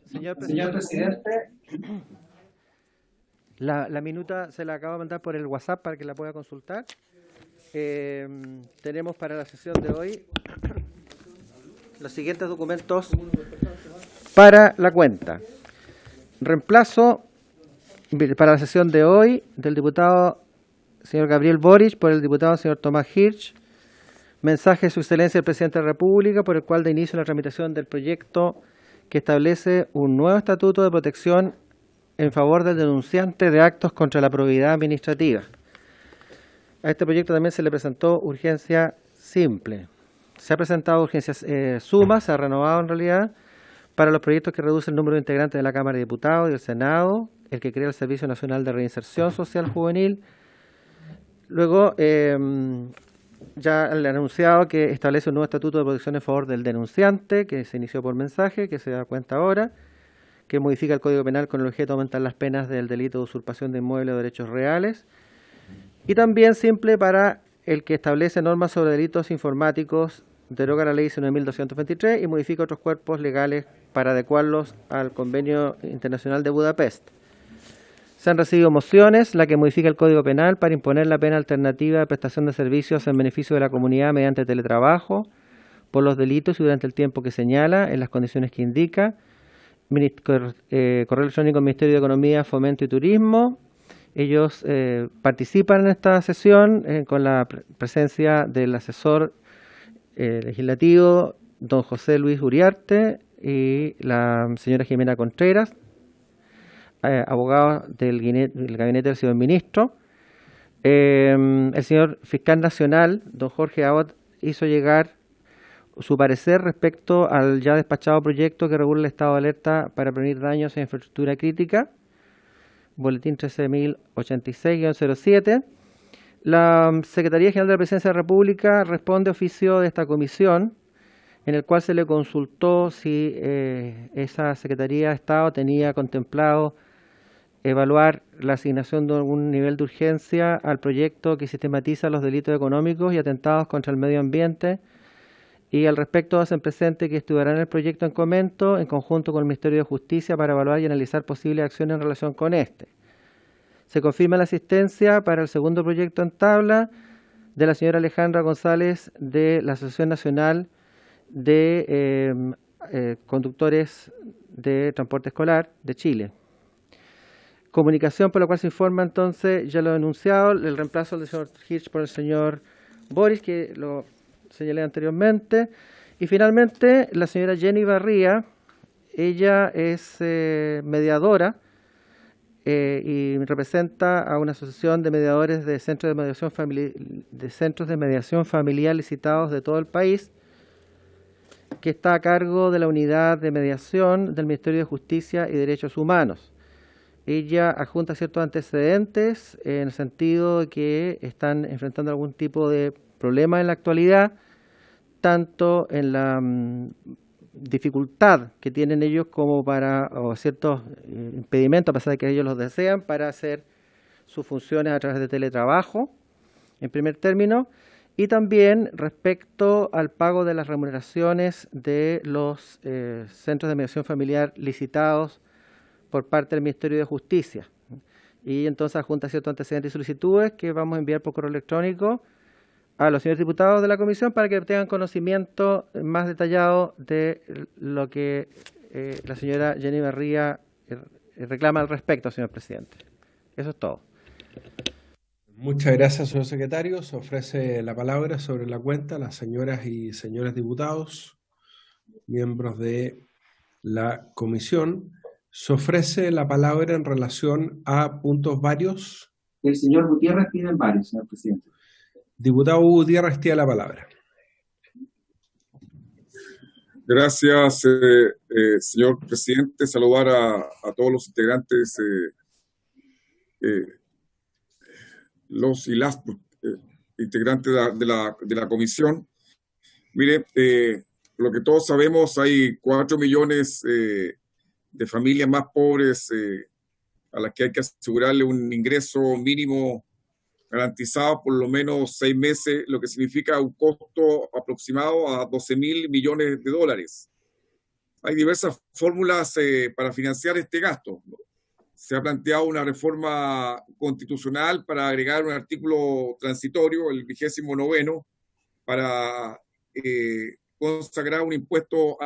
Señor presidente, la minuta se la acabo de mandar por el WhatsApp para que la pueda consultar. Tenemos para la sesión de hoy los siguientes documentos para la cuenta. Reemplazo para la sesión de hoy del diputado señor Gabriel Boric por el diputado señor Tomás Hirsch. Mensaje de su excelencia el presidente de la República por el cual da inicio a la tramitación del proyecto que establece un nuevo estatuto de protección en favor del denunciante de actos contra la probidad administrativa. A este proyecto también se le presentó urgencia simple. Se ha presentado urgencias sumas, se ha renovado en realidad, para los proyectos que reducen el número de integrantes de la Cámara de Diputados y del Senado, el que crea el Servicio Nacional de Reinserción Social Juvenil. Luego, ya le han anunciado que establece un nuevo estatuto de protección en favor del denunciante, que se inició por mensaje, que se da cuenta ahora, que modifica el Código Penal con el objeto de aumentar las penas del delito de usurpación de inmuebles o derechos reales. Y también simple para el que establece normas sobre delitos informáticos, deroga la ley 19.223 y modifica otros cuerpos legales para adecuarlos al Convenio Internacional de Budapest. Se han recibido mociones, la que modifica el Código Penal para imponer la pena alternativa de prestación de servicios en beneficio de la comunidad mediante teletrabajo por los delitos y durante el tiempo que señala, en las condiciones que indica. Correo electrónico Ministerio de Economía, Fomento y Turismo. Ellos participan en esta sesión con la presencia del asesor legislativo, don José Luis Uriarte, y la señora Jimena Contreras, abogado del gabinete del señor ministro. El señor fiscal nacional, don Jorge Abbott, hizo llegar su parecer respecto al ya despachado proyecto que regula el estado de alerta para prevenir daños en infraestructura crítica, boletín 13.086-07. La Secretaría General de la Presidencia de la República responde oficio de esta comisión, en el cual se le consultó si esa Secretaría de Estado tenía contemplado evaluar la asignación de algún nivel de urgencia al proyecto que sistematiza los delitos económicos y atentados contra el medio ambiente. Y al respecto hacen presente que estudiarán el proyecto en comento en conjunto con el Ministerio de Justicia para evaluar y analizar posibles acciones en relación con este. Se confirma la asistencia para el segundo proyecto en tabla de la señora Alejandra González de la Asociación Nacional de Conductores de Transporte Escolar de Chile. Comunicación por la cual se informa entonces, ya lo he anunciado, el reemplazo del señor Hirsch por el señor Boris, que lo señalé anteriormente. Y finalmente, la señora Jenny Barría, ella es mediadora y representa a una asociación de mediadores de centros de mediación familiar licitados de todo el país, que está a cargo de la unidad de mediación del Ministerio de Justicia y Derechos Humanos. Ella adjunta ciertos antecedentes en el sentido de que están enfrentando algún tipo de problema en la actualidad, tanto en la dificultad que tienen ellos como o ciertos impedimentos, a pesar de que ellos los desean, para hacer sus funciones a través de teletrabajo, en primer término, y también respecto al pago de las remuneraciones de los centros de mediación familiar licitados por parte del Ministerio de Justicia. Y entonces adjunta ciertos antecedentes y solicitudes que vamos a enviar por correo electrónico a los señores diputados de la comisión para que tengan conocimiento más detallado de lo que la señora Jenny Barría reclama al respecto, señor presidente. Eso es todo. Muchas gracias, señor secretario. Se ofrece la palabra sobre la cuenta a las señoras y señores diputados, miembros de la comisión. Se ofrece la palabra en relación a puntos varios. El señor Gutiérrez pide en varios, señor presidente. Diputado Gutiérrez tiene la palabra. Gracias, señor presidente. Saludar a todos los integrantes, los y las integrantes de la comisión. Mire, lo que todos sabemos, hay 4 millones de familias más pobres a las que hay que asegurarle un ingreso mínimo garantizado por lo menos 6 meses, lo que significa un costo aproximado a 12.000 millones de dólares. Hay diversas fórmulas para financiar este gasto. Se ha planteado una reforma constitucional para agregar un artículo transitorio, el 29º, para consagrar un impuesto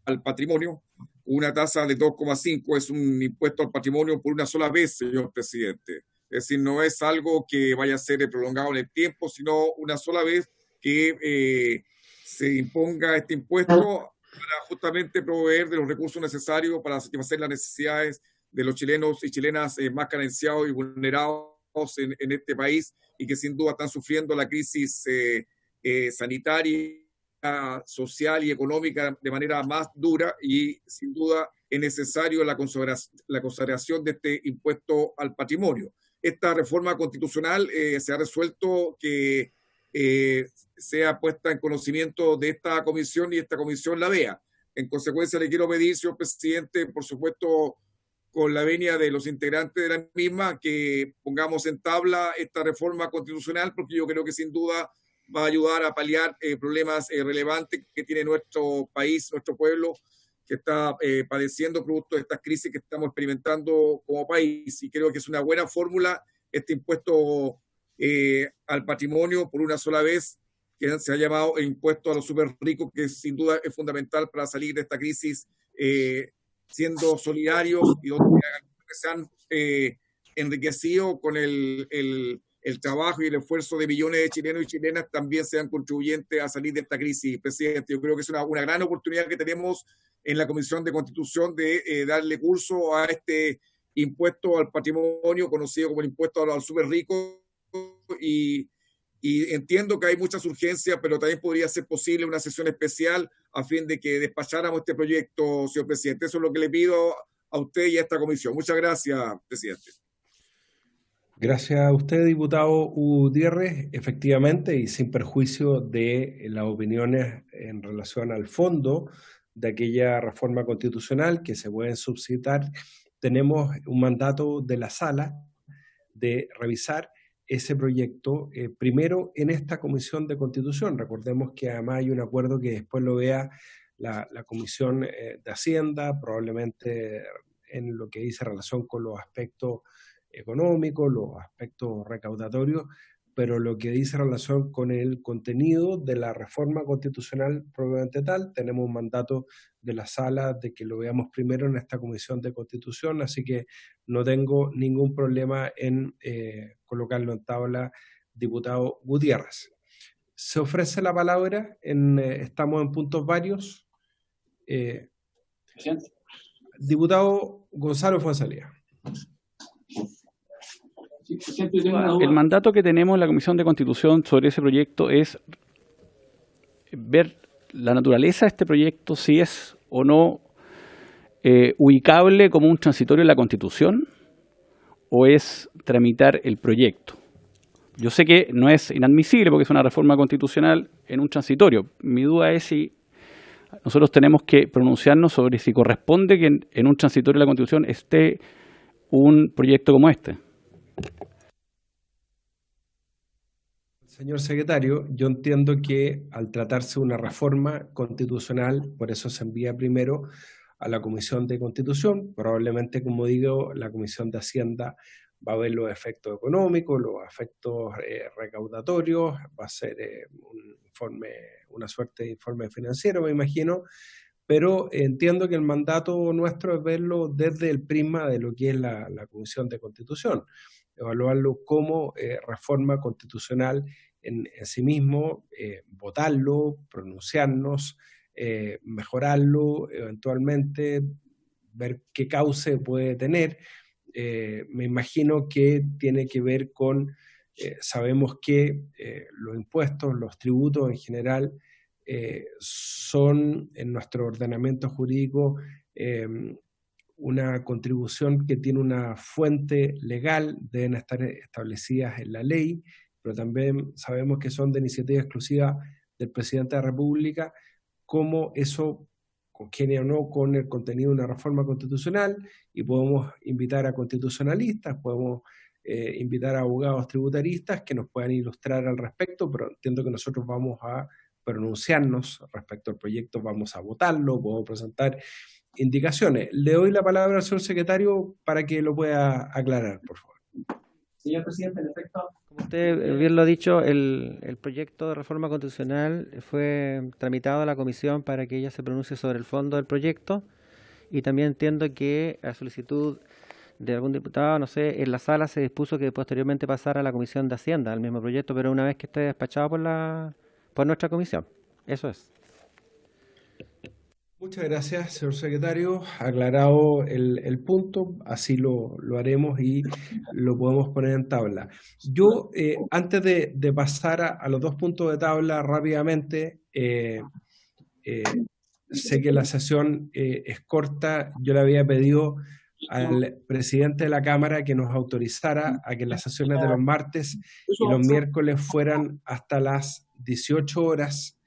al patrimonio, una tasa de 2,5, es un impuesto al patrimonio por una sola vez, señor presidente. Es decir, no es algo que vaya a ser prolongado en el tiempo, sino una sola vez que se imponga este impuesto para justamente proveer de los recursos necesarios para satisfacer las necesidades de los chilenos y chilenas más carenciados y vulnerados en este país, y que sin duda están sufriendo la crisis sanitaria, social y económica de manera más dura, y sin duda es necesario la consagración de este impuesto al patrimonio. Esta reforma constitucional se ha resuelto que sea puesta en conocimiento de esta comisión y esta comisión la vea. En consecuencia, le quiero pedir, señor presidente, por supuesto, con la venia de los integrantes de la misma, que pongamos en tabla esta reforma constitucional, porque yo creo que sin duda va a ayudar a paliar problemas relevantes que tiene nuestro país, nuestro pueblo, que está padeciendo producto de estas crisis que estamos experimentando como país. Y creo que es una buena fórmula este impuesto al patrimonio por una sola vez, que se ha llamado el impuesto a los súper ricos, que sin duda es fundamental para salir de esta crisis, siendo solidarios, y donde se han enriquecido con el trabajo y el esfuerzo de millones de chilenos y chilenas, también sean contribuyentes a salir de esta crisis. Presidente, yo creo que es una gran oportunidad que tenemos en la Comisión de Constitución de darle curso a este impuesto al patrimonio, conocido como el impuesto a los súper ricos, y entiendo que hay muchas urgencias, pero también podría ser posible una sesión especial a fin de que despacháramos este proyecto, señor presidente. Eso es lo que le pido a usted y a esta comisión. Muchas gracias, presidente. Gracias a usted, diputado Gutiérrez. Efectivamente, y sin perjuicio de las opiniones en relación al fondo de aquella reforma constitucional que se pueden suscitar, tenemos un mandato de la sala de revisar ese proyecto primero en esta Comisión de Constitución. Recordemos que además hay un acuerdo que después lo vea la Comisión de Hacienda, probablemente en lo que dice relación con los aspectos económicos, los aspectos recaudatorios, pero lo que dice relación con el contenido de la reforma constitucional propiamente tal, tenemos un mandato de la sala de que lo veamos primero en esta Comisión de Constitución, así que no tengo ningún problema en colocarlo en tabla, diputado Gutiérrez. Se ofrece la palabra, estamos en puntos varios. Diputado Gonzalo Fuenzalía. El mandato que tenemos en la Comisión de Constitución sobre ese proyecto es ver la naturaleza de este proyecto, si es o no ubicable como un transitorio en la Constitución, o es tramitar el proyecto. Yo sé que no es inadmisible porque es una reforma constitucional en un transitorio. Mi duda es si nosotros tenemos que pronunciarnos sobre si corresponde que en un transitorio de la Constitución esté un proyecto como este. Señor secretario, yo entiendo que al tratarse de una reforma constitucional, por eso se envía primero a la Comisión de Constitución. Probablemente, como digo, la Comisión de Hacienda va a ver los efectos económicos, los efectos recaudatorios, va a ser una suerte de informe financiero, me imagino, pero entiendo que el mandato nuestro es verlo desde el prisma de lo que es la Comisión de Constitución, evaluarlo como reforma constitucional en sí mismo, votarlo, pronunciarnos, mejorarlo, eventualmente ver qué cauce puede tener. Me imagino que tiene que ver con, sabemos que los impuestos, los tributos en general, son en nuestro ordenamiento jurídico una contribución que tiene una fuente legal, deben estar establecidas en la ley, pero también sabemos que son de iniciativa exclusiva del presidente de la República, cómo eso congenia o no con el contenido de una reforma constitucional, y podemos invitar a constitucionalistas, podemos invitar a abogados tributaristas que nos puedan ilustrar al respecto, pero entiendo que nosotros vamos a pronunciarnos respecto al proyecto, vamos a votarlo, podemos presentar indicaciones. Le doy la palabra al señor secretario para que lo pueda aclarar, por favor. Señor presidente, en efecto, Como usted bien lo ha dicho, el proyecto de reforma constitucional fue tramitado a la comisión para que ella se pronuncie sobre el fondo del proyecto, y también entiendo que a solicitud de algún diputado, no sé, en la sala se dispuso que posteriormente pasara a la Comisión de Hacienda, al mismo proyecto, pero una vez que esté despachado por nuestra comisión. Eso es. Muchas gracias, señor secretario. Aclarado el punto, así lo haremos y lo podemos poner en tabla. Yo, antes de pasar a los dos puntos de tabla rápidamente, sé que la sesión es corta. Yo le había pedido al presidente de la Cámara que nos autorizara a que las sesiones de los martes y los miércoles fueran hasta las 18 horas,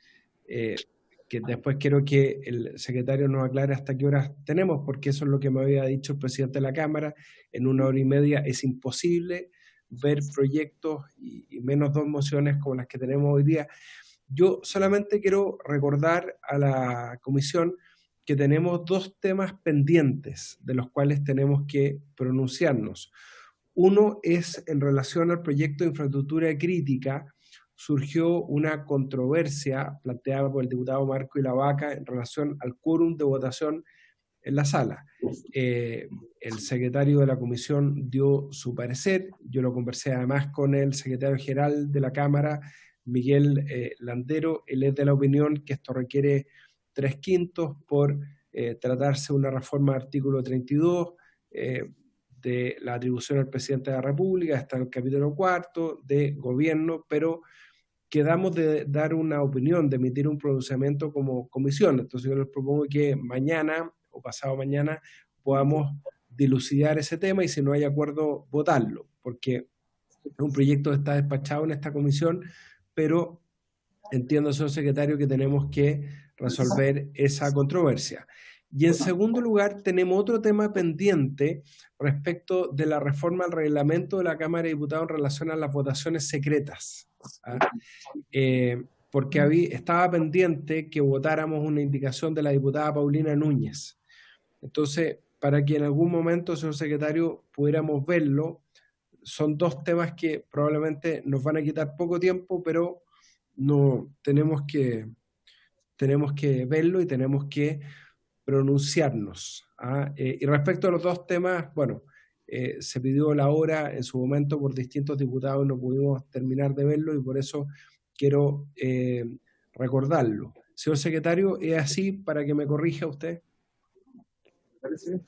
que después quiero que el secretario nos aclare hasta qué horas tenemos, porque eso es lo que me había dicho el presidente de la Cámara. En 1 hora y media es imposible ver proyectos y menos 2 mociones como las que tenemos hoy día. Yo solamente quiero recordar a la comisión que tenemos 2 temas pendientes de los cuales tenemos que pronunciarnos. Uno es en relación al proyecto de infraestructura crítica. Surgió una controversia planteada por el diputado Marco Ilavaca en relación al quórum de votación en la sala. El secretario de la comisión dio su parecer. Yo lo conversé además con el secretario general de la Cámara, Miguel Landero. Él es de la opinión que esto requiere 3/5 por tratarse de una reforma del artículo 32 de la atribución al presidente de la República, está en el capítulo 4 de gobierno, pero quedamos de dar una opinión, de emitir un pronunciamiento como comisión. Entonces yo les propongo que mañana o pasado mañana podamos dilucidar ese tema y si no hay acuerdo, votarlo, porque es un proyecto que está despachado en esta comisión, pero entiendo, señor secretario, que tenemos que resolver esa controversia. Y en segundo lugar, tenemos otro tema pendiente respecto de la reforma al reglamento de la Cámara de Diputados en relación a las votaciones secretas. Porque estaba pendiente que votáramos una indicación de la diputada Paulina Núñez. Entonces, para que en algún momento, señor secretario, pudiéramos verlo, son 2 temas que probablemente nos van a quitar poco tiempo, pero no tenemos que verlo y tenemos que pronunciarnos. Y respecto a los 2 temas, bueno, se pidió la hora en su momento por distintos diputados, no pudimos terminar de verlo y por eso quiero recordarlo. Señor secretario, ¿es así para que me corrija usted? Señor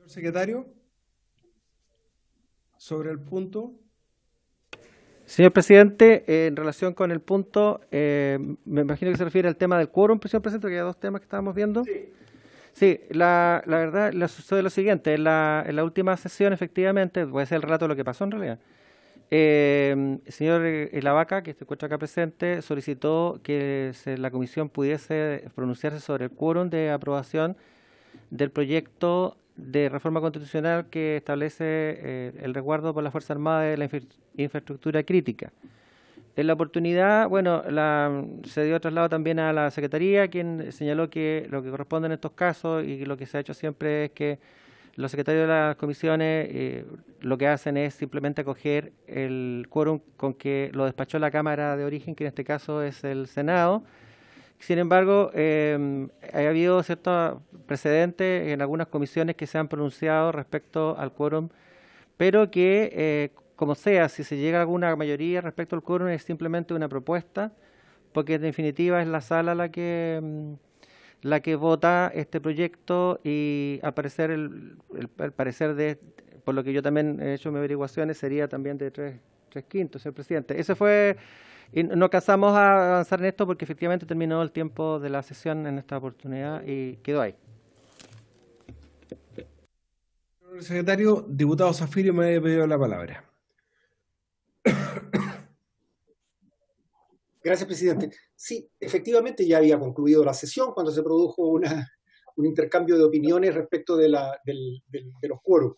secretario, sobre el punto. Señor presidente, en relación con el punto, me imagino que se refiere al tema del quórum, señor presidente, que hay 2 temas que estábamos viendo. Sí, la verdad sucede lo siguiente. En la última sesión, efectivamente, voy a hacer el relato de lo que pasó en realidad. El señor Ilavaca, que se encuentra acá presente, solicitó que la comisión pudiese pronunciarse sobre el quórum de aprobación del proyecto de reforma constitucional que establece el resguardo por la Fuerza Armada de la infraestructura crítica. En la oportunidad, bueno, se dio traslado también a la Secretaría, quien señaló que lo que corresponde en estos casos y lo que se ha hecho siempre es que los secretarios de las comisiones lo que hacen es simplemente acoger el quórum con que lo despachó la Cámara de origen, que en este caso es el Senado. Sin embargo, ha habido ciertos precedentes en algunas comisiones que se han pronunciado respecto al quórum, pero que, como sea, si se llega a alguna mayoría respecto al quórum, es simplemente una propuesta, porque en definitiva es la sala la que vota este proyecto y al parecer, el parecer por lo que yo también he hecho mis averiguaciones, sería también de 3/5, señor presidente. Ese fue... Y no alcanzamos a avanzar en esto porque efectivamente terminó el tiempo de la sesión en esta oportunidad y quedó ahí. Señor secretario, diputado Zafirio me había pedido la palabra. Gracias, presidente. Sí, efectivamente ya había concluido la sesión cuando se produjo una un intercambio de opiniones respecto de los quórums.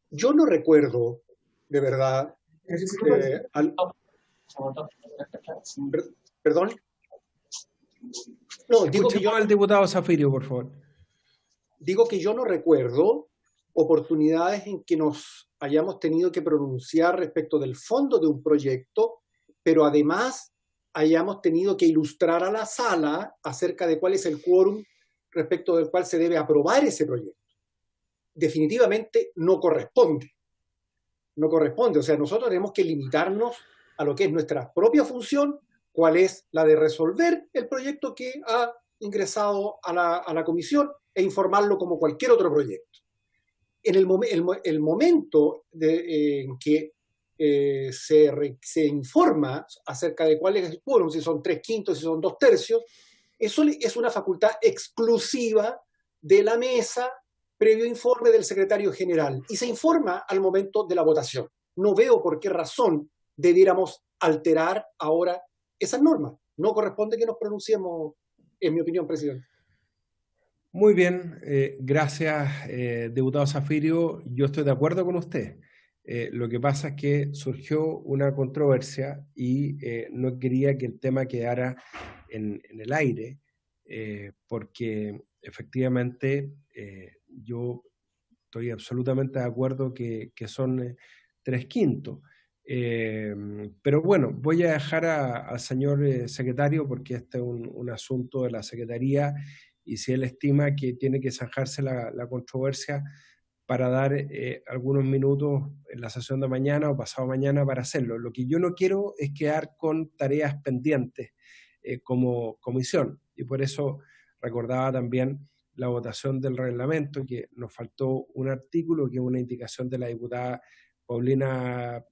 Yo no recuerdo, de verdad, ¿perdón? No, digo que Escuchemos al diputado Zafirio, por favor. Digo que yo no recuerdo oportunidades en que nos hayamos tenido que pronunciar respecto del fondo de un proyecto, pero además hayamos tenido que ilustrar a la sala acerca de cuál es el quórum respecto del cual se debe aprobar ese proyecto. Definitivamente no corresponde. No corresponde. O sea, nosotros tenemos que limitarnos a lo que es nuestra propia función, cuál es la de resolver el proyecto que ha ingresado a la comisión e informarlo como cualquier otro proyecto. En el momento en que se informa acerca de cuál es el quórum, si son 3/5, si son 2/3, eso es una facultad exclusiva de la mesa previo informe del secretario general y se informa al momento de la votación. No veo por qué razón debiéramos alterar ahora esas normas. No corresponde que nos pronunciemos, en mi opinión, presidente. Muy bien, gracias, diputado Zafirio. Yo estoy de acuerdo con usted. Lo que pasa es que surgió una controversia y no quería que el tema quedara en el aire, porque efectivamente yo estoy absolutamente de acuerdo que son 3/5. Pero bueno, voy a dejar al señor secretario, porque este es un asunto de la Secretaría, y si él estima que tiene que zanjarse la controversia, para dar algunos minutos en la sesión de mañana o pasado mañana para hacerlo. Lo que yo no quiero es quedar con tareas pendientes como comisión, y por eso recordaba también la votación del reglamento, que nos faltó un artículo que es una indicación de la diputada Paulina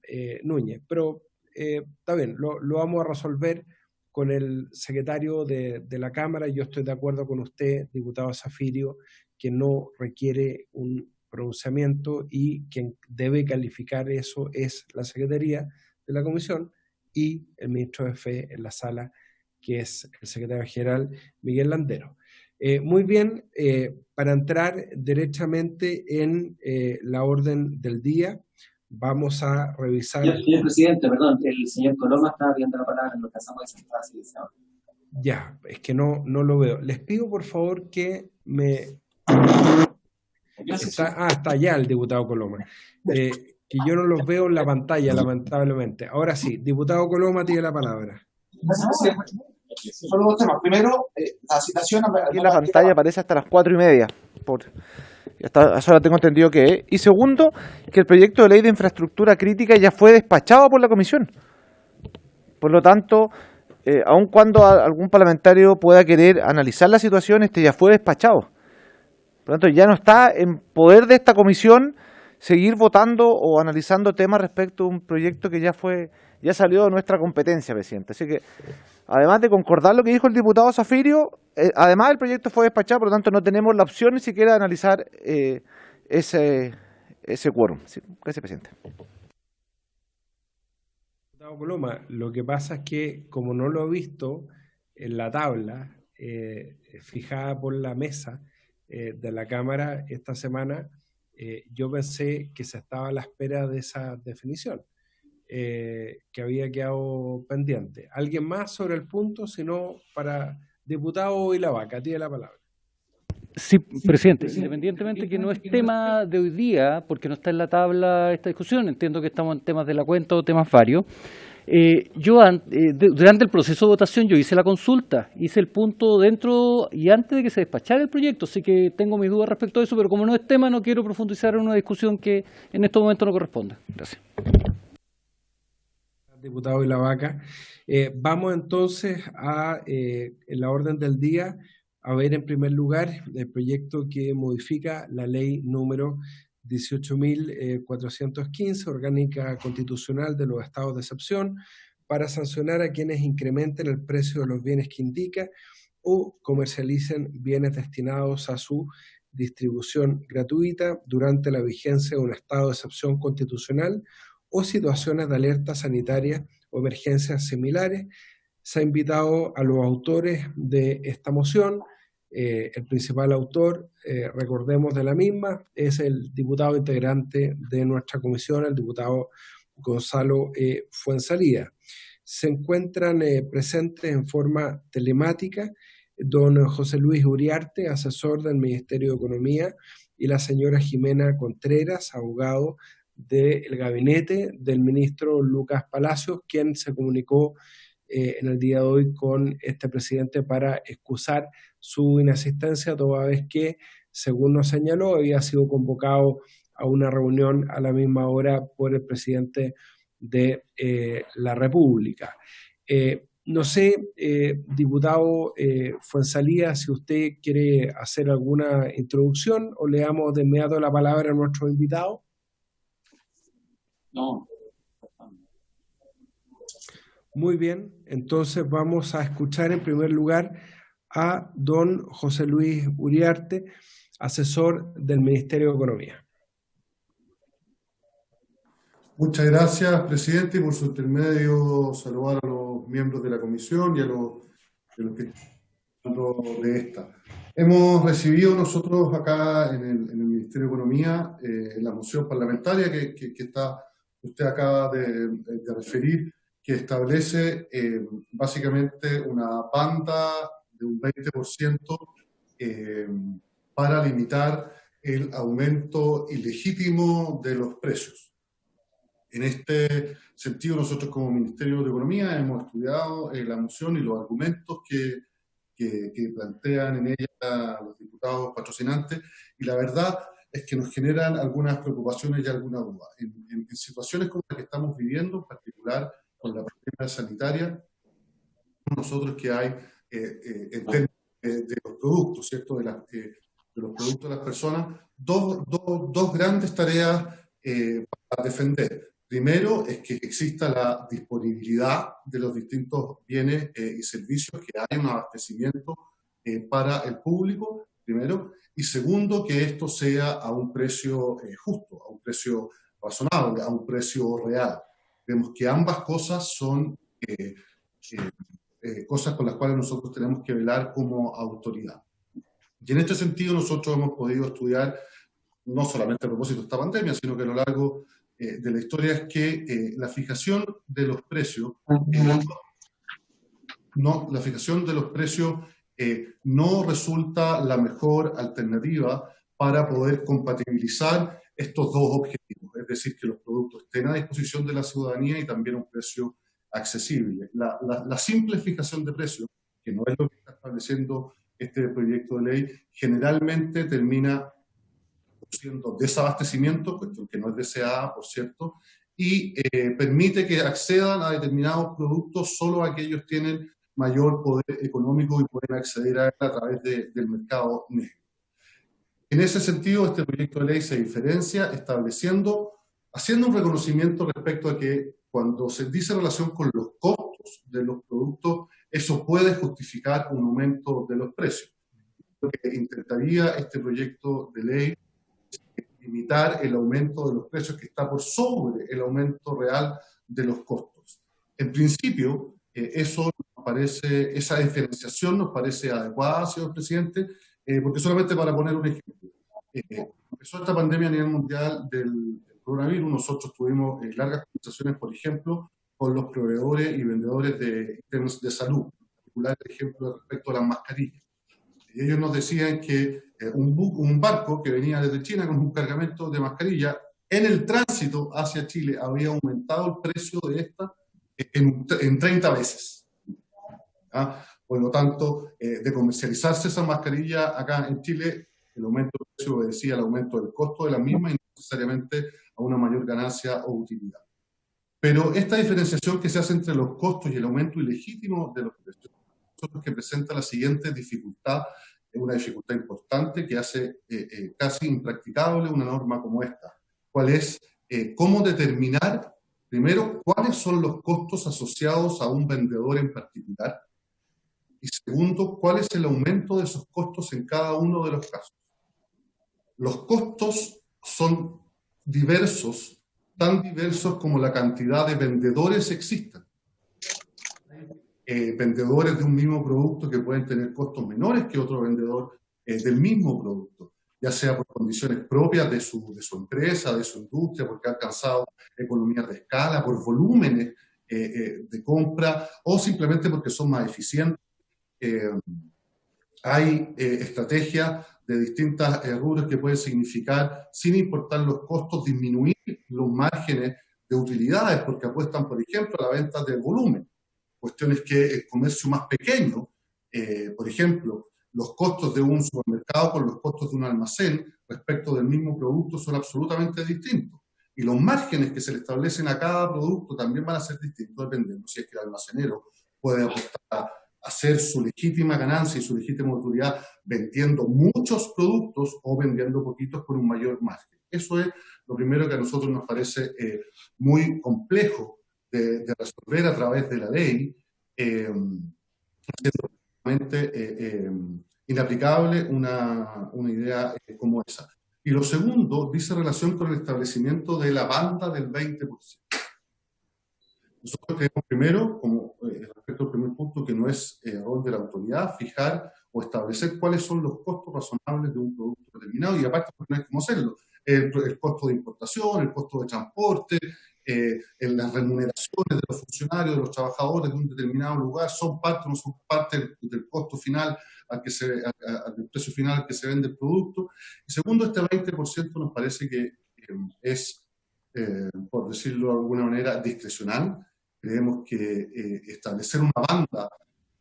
Núñez. Pero está bien, lo vamos a resolver con el secretario de la Cámara. Yo estoy de acuerdo con usted, diputado Zafirio, que no requiere un pronunciamiento y quien debe calificar eso es la Secretaría de la Comisión y el ministro de Fe en la sala, que es el secretario general Miguel Landero. Muy bien, para entrar derechamente en la orden del día, vamos a revisar... Señor presidente, perdón, el señor Coloma está pidiendo la palabra, nos casamos de sentar. Ya, es que no lo veo. Les pido por favor que me... Está allá el diputado Coloma. Que yo no los veo en la pantalla, lamentablemente. Ahora sí, diputado Coloma tiene la palabra. Solo dos temas. Primero, la citación... Aquí en la pantalla aparece hasta las 4:30. Hasta eso ahora tengo entendido que es. Y segundo, que el proyecto de ley de infraestructura crítica ya fue despachado por la comisión. Por lo tanto, aun cuando algún parlamentario pueda querer analizar la situación, este ya fue despachado. Por lo tanto, ya no está en poder de esta comisión seguir votando o analizando temas respecto a un proyecto que ya salió de nuestra competencia, presidente. Así que, además de concordar lo que dijo el diputado Zafirio, además el proyecto fue despachado, por lo tanto no tenemos la opción ni siquiera de analizar ese quórum. Sí, gracias, presidente. Diputado Coloma, lo que pasa es que como no lo he visto en la tabla fijada por la mesa de la Cámara esta semana, yo pensé que se estaba a la espera de esa definición, que había quedado pendiente. ¿Alguien más sobre el punto? Si no, para diputado Ilavaca, tiene la palabra. Sí, presidente, independientemente que no es tema de hoy día, porque no está en la tabla esta discusión, entiendo que estamos en temas de la cuenta o temas varios. Durante el proceso de votación yo hice la consulta, hice el punto dentro y antes de que se despachara el proyecto, así que tengo mis dudas respecto a eso, pero como no es tema no quiero profundizar en una discusión que en estos momentos no corresponde. Gracias. Diputado Ilavaca. Vamos entonces a la orden del día, a ver en primer lugar el proyecto que modifica la ley número 18.415, orgánica constitucional de los estados de excepción, para sancionar a quienes incrementen el precio de los bienes que indica o comercialicen bienes destinados a su distribución gratuita durante la vigencia de un estado de excepción constitucional o situaciones de alerta sanitaria o emergencias similares. Se ha invitado a los autores de esta moción, el principal autor, recordemos, de la misma, es el diputado integrante de nuestra comisión, el diputado Gonzalo Fuenzalía. Se encuentran presentes en forma telemática don José Luis Uriarte, asesor del Ministerio de Economía, y la señora Jimena Contreras, abogado del gabinete del ministro Lucas Palacios, quien se comunicó en el día de hoy con este presidente para excusar su inasistencia, toda vez que, según nos señaló, había sido convocado a una reunión a la misma hora por el presidente de la República. No sé, diputado Fuenzalía, si usted quiere hacer alguna introducción o le damos de inmediato la palabra a nuestro invitado. No. Muy bien, entonces vamos a escuchar en primer lugar a don José Luis Uriarte, asesor del Ministerio de Economía. Muchas gracias, presidente, y por su intermedio saludar a los miembros de la comisión y a los que están de esta. Hemos recibido nosotros acá en el Ministerio de Economía la moción parlamentaria que usted acaba de referir, que establece básicamente una banda de un 20% para limitar el aumento ilegítimo de los precios. En este sentido, nosotros como Ministerio de Economía hemos estudiado la moción y los argumentos que plantean en ella los diputados patrocinantes, y la verdad es que nos generan algunas preocupaciones y alguna duda. En situaciones como la que estamos viviendo, en particular con la pandemia sanitaria, nosotros que hay en términos de los productos, ¿cierto? De los productos de las personas, dos grandes tareas para defender. Primero es que exista la disponibilidad de los distintos bienes y servicios, que haya un abastecimiento para el público, primero. Y segundo, que esto sea a un precio justo, a un precio razonable, a un precio real. Vemos que ambas cosas son cosas con las cuales nosotros tenemos que velar como autoridad. Y en este sentido nosotros hemos podido estudiar, no solamente a propósito de esta pandemia, sino que a lo largo de la historia, es que la fijación de los precios, no resulta la mejor alternativa para poder compatibilizar estos dos objetivos, es decir, que los productos estén a disposición de la ciudadanía y también a un precio accesible. La simple fijación de precios, que no es lo que está estableciendo este proyecto de ley, generalmente termina produciendo desabastecimiento, cuestión que no es deseada, por cierto, y permite que accedan a determinados productos solo aquellos que tienen mayor poder económico y pueden acceder a él a través del mercado negro. En ese sentido, este proyecto de ley se diferencia haciendo un reconocimiento respecto a que cuando se dice relación con los costos de los productos, eso puede justificar un aumento de los precios. Lo que intentaría este proyecto de ley es limitar el aumento de los precios que está por sobre el aumento real de los costos. En principio, esa diferenciación nos parece adecuada, señor presidente, porque solamente para poner un ejemplo, empezó esta pandemia a nivel mundial del coronavirus, nosotros tuvimos largas conversaciones, por ejemplo, con los proveedores y vendedores de ítems de salud, en particular, por ejemplo, respecto a las mascarillas. Y ellos nos decían que un barco que venía desde China con un cargamento de mascarilla, en el tránsito hacia Chile había aumentado el precio de esta en 30 veces. ¿Ah? Por lo tanto, de comercializarse esa mascarilla acá en Chile, el aumento del precio obedecía al aumento del costo de la misma y no necesariamente a una mayor ganancia o utilidad. Pero esta diferenciación que se hace entre los costos y el aumento ilegítimo de los precios, que presenta la siguiente dificultad, es una dificultad importante que hace casi impracticable una norma como esta. ¿Cuál es? ¿Cómo determinar, primero, cuáles son los costos asociados a un vendedor en particular? Y segundo, ¿cuál es el aumento de esos costos en cada uno de los casos? Los costos son diversos, tan diversos como la cantidad de vendedores existan. vendedores de un mismo producto que pueden tener costos menores que otro vendedor del mismo producto, ya sea por condiciones propias de su empresa, de su industria, porque ha alcanzado economías de escala, por volúmenes de compra, o simplemente porque son más eficientes. Hay estrategias de distintas rubros que pueden significar, sin importar los costos, disminuir los márgenes de utilidades, porque apuestan, por ejemplo, a la venta del volumen. Cuestiones que el comercio más pequeño, por ejemplo, los costos de un supermercado con los costos de un almacén respecto del mismo producto son absolutamente distintos. Y los márgenes que se le establecen a cada producto también van a ser distintos dependiendo si es que el almacenero puede apostar a hacer su legítima ganancia y su legítima utilidad vendiendo muchos productos o vendiendo poquitos con un mayor margen. Eso es lo primero que a nosotros nos parece muy complejo de resolver a través de la ley, haciendo realmente inaplicable una idea como esa. Y lo segundo dice relación con el establecimiento de la banda del 20%. Nosotros creemos primero, como respecto al primer punto, que no es rol de la autoridad fijar o establecer cuáles son los costos razonables de un producto determinado, y aparte no hay cómo hacerlo. El costo de importación, el costo de transporte, las remuneraciones de los funcionarios, de los trabajadores de un determinado lugar, son parte o no son parte del costo final del precio final al que se vende el producto. Y segundo, este 20% nos parece que es, por decirlo de alguna manera, discrecional. Creemos que establecer una banda,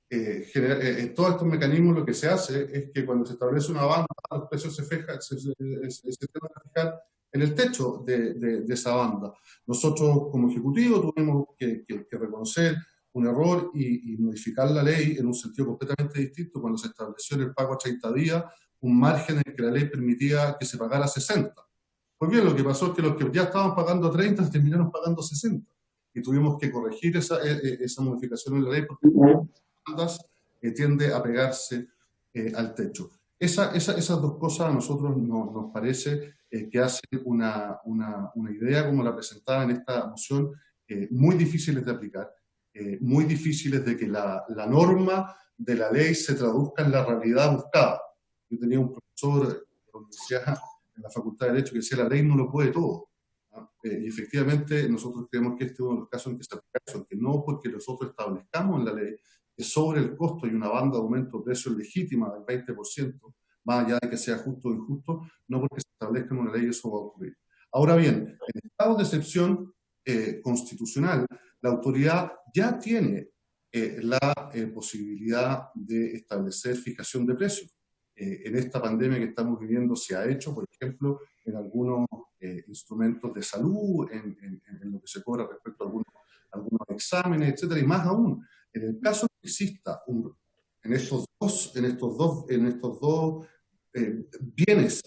en todos estos mecanismos lo que se hace es que cuando se establece una banda, los precios se tienden a fijar en el techo de esa banda. Nosotros como Ejecutivo tuvimos que reconocer un error y modificar la ley en un sentido completamente distinto cuando se estableció en el pago a 30 días un margen en el que la ley permitía que se pagara 60. Pues bien, lo que pasó es que los que ya estaban pagando a 30 terminaron pagando 60. Y tuvimos que corregir esa modificación en la ley porque las bandas tiende a pegarse al techo. Esas dos cosas a nosotros nos parece que hacen una idea como la presentaba en esta moción muy difíciles de aplicar, muy difíciles de que la norma de la ley se traduzca en la realidad buscada. Yo tenía un profesor en la Facultad de Derecho que decía la ley no lo puede todo. Y efectivamente nosotros creemos que este es uno de los casos en que se aplica eso, que no porque nosotros establezcamos en la ley que sobre el costo y una banda de aumento de precios legítima del 20%, más allá de que sea justo o injusto, no porque se establezca en una ley eso va a ocurrir. Ahora bien, en estado de excepción constitucional, la autoridad ya tiene la posibilidad de establecer fijación de precios. En esta pandemia que estamos viviendo se ha hecho, por ejemplo, en algunos instrumentos de salud, en lo que se cobra respecto a algunos exámenes, etcétera, y más aún, en el caso que exista en estos dos bienes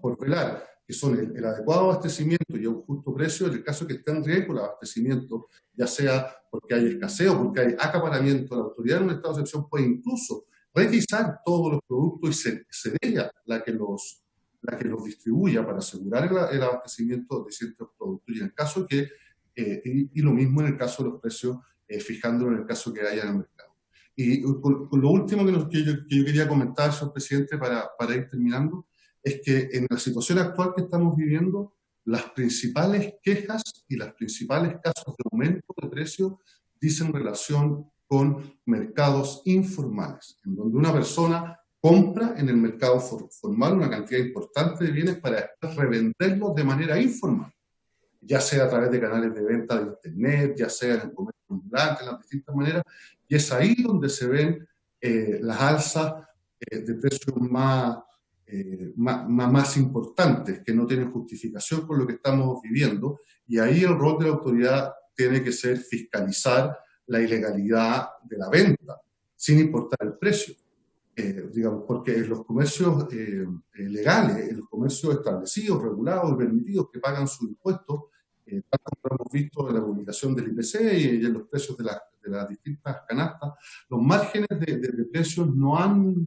por velar, que son el adecuado abastecimiento y a un justo precio, en el caso que esté en riesgo el abastecimiento, ya sea porque hay escasez o porque hay acaparamiento, la autoridad en un estado de excepción puede incluso revisar todos los productos y ser ella la que los distribuya para asegurar el abastecimiento de ciertos productos. Y en el caso y lo mismo en el caso de los precios, fijándolo en el caso que haya en el mercado. Y con lo último que yo quería comentar, señor presidente, para ir terminando, es que en la situación actual que estamos viviendo, las principales quejas y los principales casos de aumento de precios dicen relación con mercados informales, en donde una persona compra en el mercado formal una cantidad importante de bienes para después revenderlos de manera informal, ya sea a través de canales de venta de internet, ya sea en el comercio ambulante, en las distintas maneras, y es ahí donde se ven las alzas de precios más importantes, que no tienen justificación con lo que estamos viviendo, y ahí el rol de la autoridad tiene que ser fiscalizar la ilegalidad de la venta, sin importar el precio. Digamos, porque en los comercios legales, en los comercios establecidos, regulados y permitidos que pagan sus impuestos, tal como hemos visto en la publicación del IPC y en los precios de las distintas canastas, los márgenes de precios no han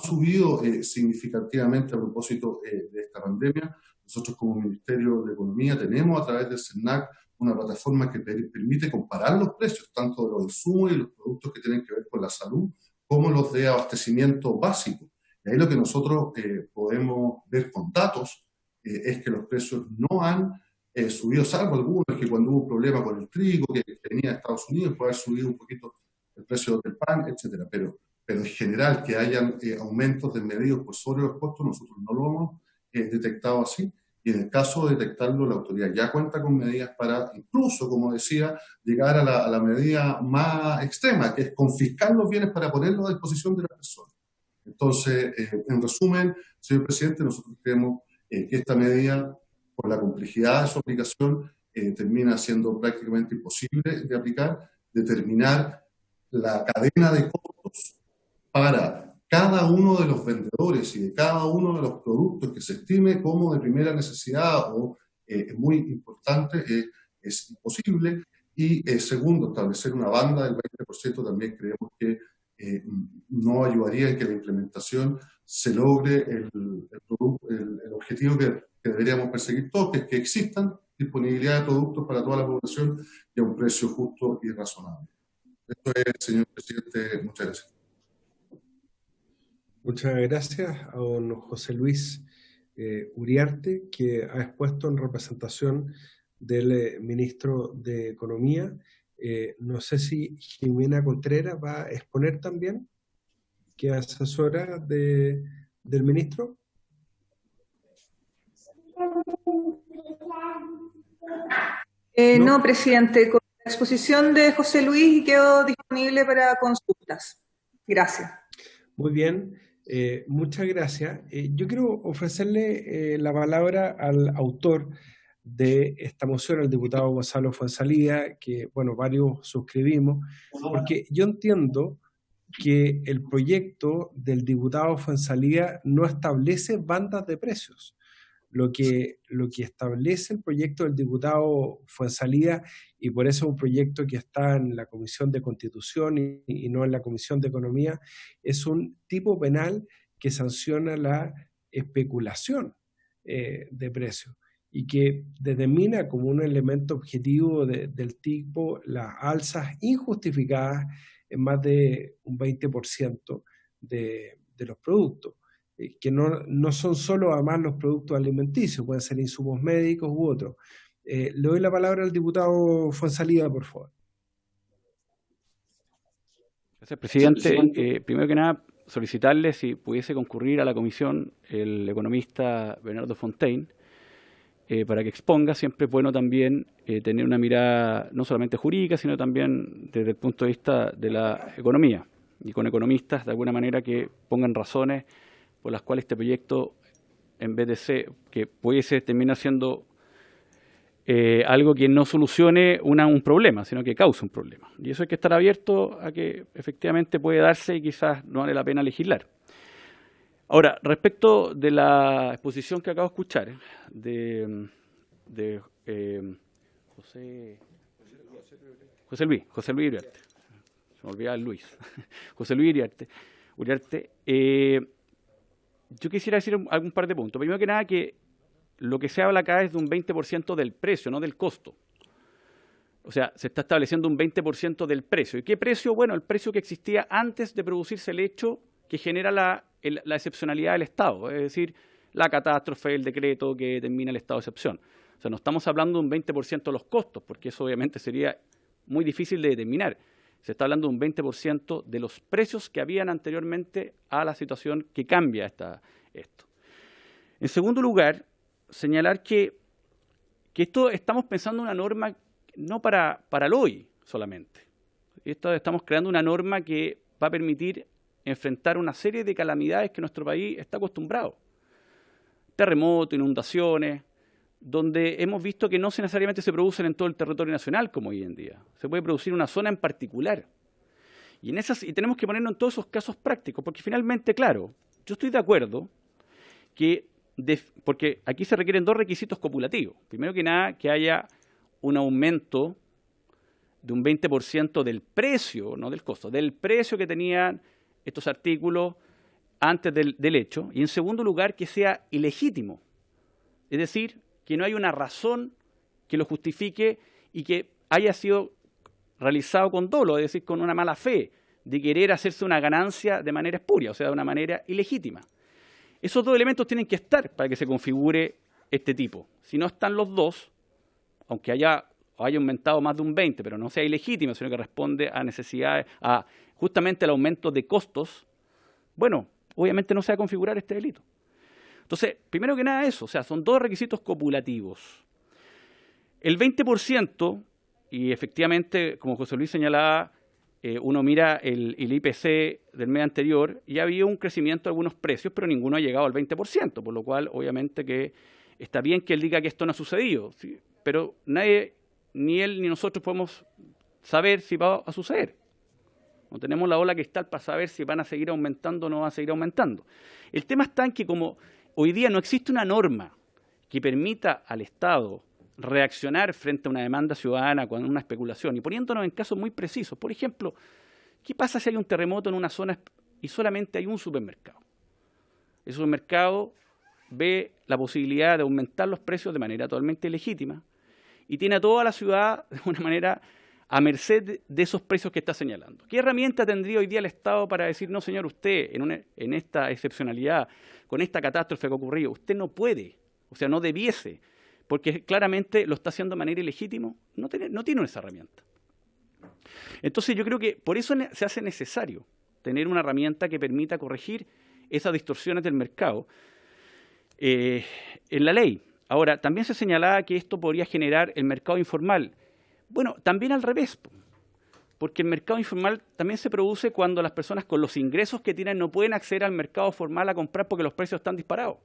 subido significativamente a propósito de esta pandemia. Nosotros como Ministerio de Economía tenemos a través del CERNAC una plataforma que permite comparar los precios, tanto de los insumos y los productos que tienen que ver con la salud, como los de abastecimiento básico. Y ahí lo que nosotros podemos ver con datos es que los precios no han subido, salvo algunos que cuando hubo un problema con el trigo que venía de Estados Unidos, puede haber subido un poquito el precio del pan, etcétera. Pero en general que hayan aumentos desmedidos por sobre los costos, nosotros no lo hemos detectado así. Y en el caso de detectarlo, la autoridad ya cuenta con medidas para, incluso, como decía, llegar a la medida más extrema, que es confiscar los bienes para ponerlos a disposición de la persona. Entonces, en resumen, señor presidente, nosotros creemos que esta medida, por la complejidad de su aplicación, termina siendo prácticamente imposible de aplicar, determinar la cadena de costos para cada uno de los vendedores y de cada uno de los productos que se estime como de primera necesidad o muy importante, es imposible. Y segundo, establecer una banda del 20% también creemos que no ayudaría en que la implementación se logre el objetivo que deberíamos perseguir todos, que es que existan disponibilidad de productos para toda la población y a un precio justo y razonable. Esto es, señor presidente, muchas gracias. Muchas gracias a don José Luis Uriarte, que ha expuesto en representación del ministro de Economía. No sé si Jimena Contreras va a exponer también, que es asesora del ministro. No, presidente, con la exposición de José Luis quedo disponible para consultas. Gracias. Muy bien, muchas gracias. Yo quiero ofrecerle la palabra al autor de esta moción, al diputado Gonzalo Fuenzalía, que, bueno, varios suscribimos, porque yo entiendo que el proyecto del diputado Fuenzalía no establece bandas de precios. Lo que establece el proyecto del diputado Fuenzalía, y por eso es un proyecto que está en la Comisión de Constitución y no en la Comisión de Economía, es un tipo penal que sanciona la especulación de precios y que determina como un elemento objetivo del tipo las alzas injustificadas en más de un 20% de los productos. Que no son solo además los productos alimenticios, pueden ser insumos médicos u otros. Le doy la palabra al diputado Fuenzalía, por favor. Gracias, presidente. Primero que nada, solicitarle si pudiese concurrir a la comisión el economista Bernardo Fontaine para que exponga. Siempre es bueno también tener una mirada no solamente jurídica, sino también desde el punto de vista de la economía, y con economistas de alguna manera que pongan razones por las cuales este proyecto, en vez de ser, que pudiese terminar siendo algo que no solucione un problema, sino que cause un problema. Y eso hay que estar abierto a que efectivamente puede darse y quizás no vale la pena legislar. Ahora, respecto de la exposición que acabo de escuchar de José Luis Uriarte, se me olvidaba el Luis, José Luis Uriarte, yo quisiera decir algún par de puntos. Primero que nada, que lo que se habla acá es de un 20% del precio, no del costo. O sea, se está estableciendo un 20% del precio. ¿Y qué precio? Bueno, el precio que existía antes de producirse el hecho que genera la excepcionalidad del Estado, es decir, la catástrofe, el decreto que determina el estado de excepción. O sea, no estamos hablando de un 20% de los costos, porque eso obviamente sería muy difícil de determinar. Se está hablando de un 20% de los precios que habían anteriormente a la situación que cambia esto. En segundo lugar, señalar que esto estamos pensando en una norma no para el hoy solamente. Estamos creando una norma que va a permitir enfrentar una serie de calamidades que nuestro país está acostumbrado. Terremotos, inundaciones, donde hemos visto que no necesariamente se producen en todo el territorio nacional como hoy en día. Se puede producir en una zona en particular. Y tenemos que ponernos en todos esos casos prácticos, porque finalmente, claro, yo estoy de acuerdo porque aquí se requieren dos requisitos copulativos. Primero que nada, que haya un aumento de un 20% del precio, no del costo, del precio que tenían estos artículos antes del hecho. Y en segundo lugar, que sea ilegítimo. Es decir, que no hay una razón que lo justifique y que haya sido realizado con dolo, es decir, con una mala fe, de querer hacerse una ganancia de manera espuria, o sea, de una manera ilegítima. Esos dos elementos tienen que estar para que se configure este tipo. Si no están los dos, aunque haya aumentado más de un 20%, pero no sea ilegítimo, sino que responde a necesidades, a justamente el aumento de costos, bueno, obviamente no se va a configurar este delito. Entonces, primero que nada eso, o sea, son dos requisitos copulativos. El 20%, y efectivamente, como José Luis señalaba, uno mira el IPC del mes anterior y ha habido un crecimiento de algunos precios, pero ninguno ha llegado al 20%, por lo cual obviamente que está bien que él diga que esto no ha sucedido, ¿sí? Pero nadie, ni él ni nosotros podemos saber si va a suceder. No tenemos la bola de cristal para saber si van a seguir aumentando o no van a seguir aumentando. El tema está en que como hoy día no existe una norma que permita al Estado reaccionar frente a una demanda ciudadana con una especulación, y poniéndonos en casos muy precisos. Por ejemplo, ¿qué pasa si hay un terremoto en una zona y solamente hay un supermercado? El supermercado ve la posibilidad de aumentar los precios de manera totalmente legítima y tiene a toda la ciudad de una manera a merced de esos precios que está señalando. ¿Qué herramienta tendría hoy día el Estado para decir, no señor, usted en esta excepcionalidad, con esta catástrofe que ha ocurrido, usted no puede, o sea, no debiese, porque claramente lo está haciendo de manera ilegítima? No tiene esa herramienta. Entonces yo creo que por eso se hace necesario tener una herramienta que permita corregir esas distorsiones del mercado en la ley. Ahora, también se señalaba que esto podría generar el mercado informal. Bueno, también al revés, porque el mercado informal también se produce cuando las personas con los ingresos que tienen no pueden acceder al mercado formal a comprar porque los precios están disparados.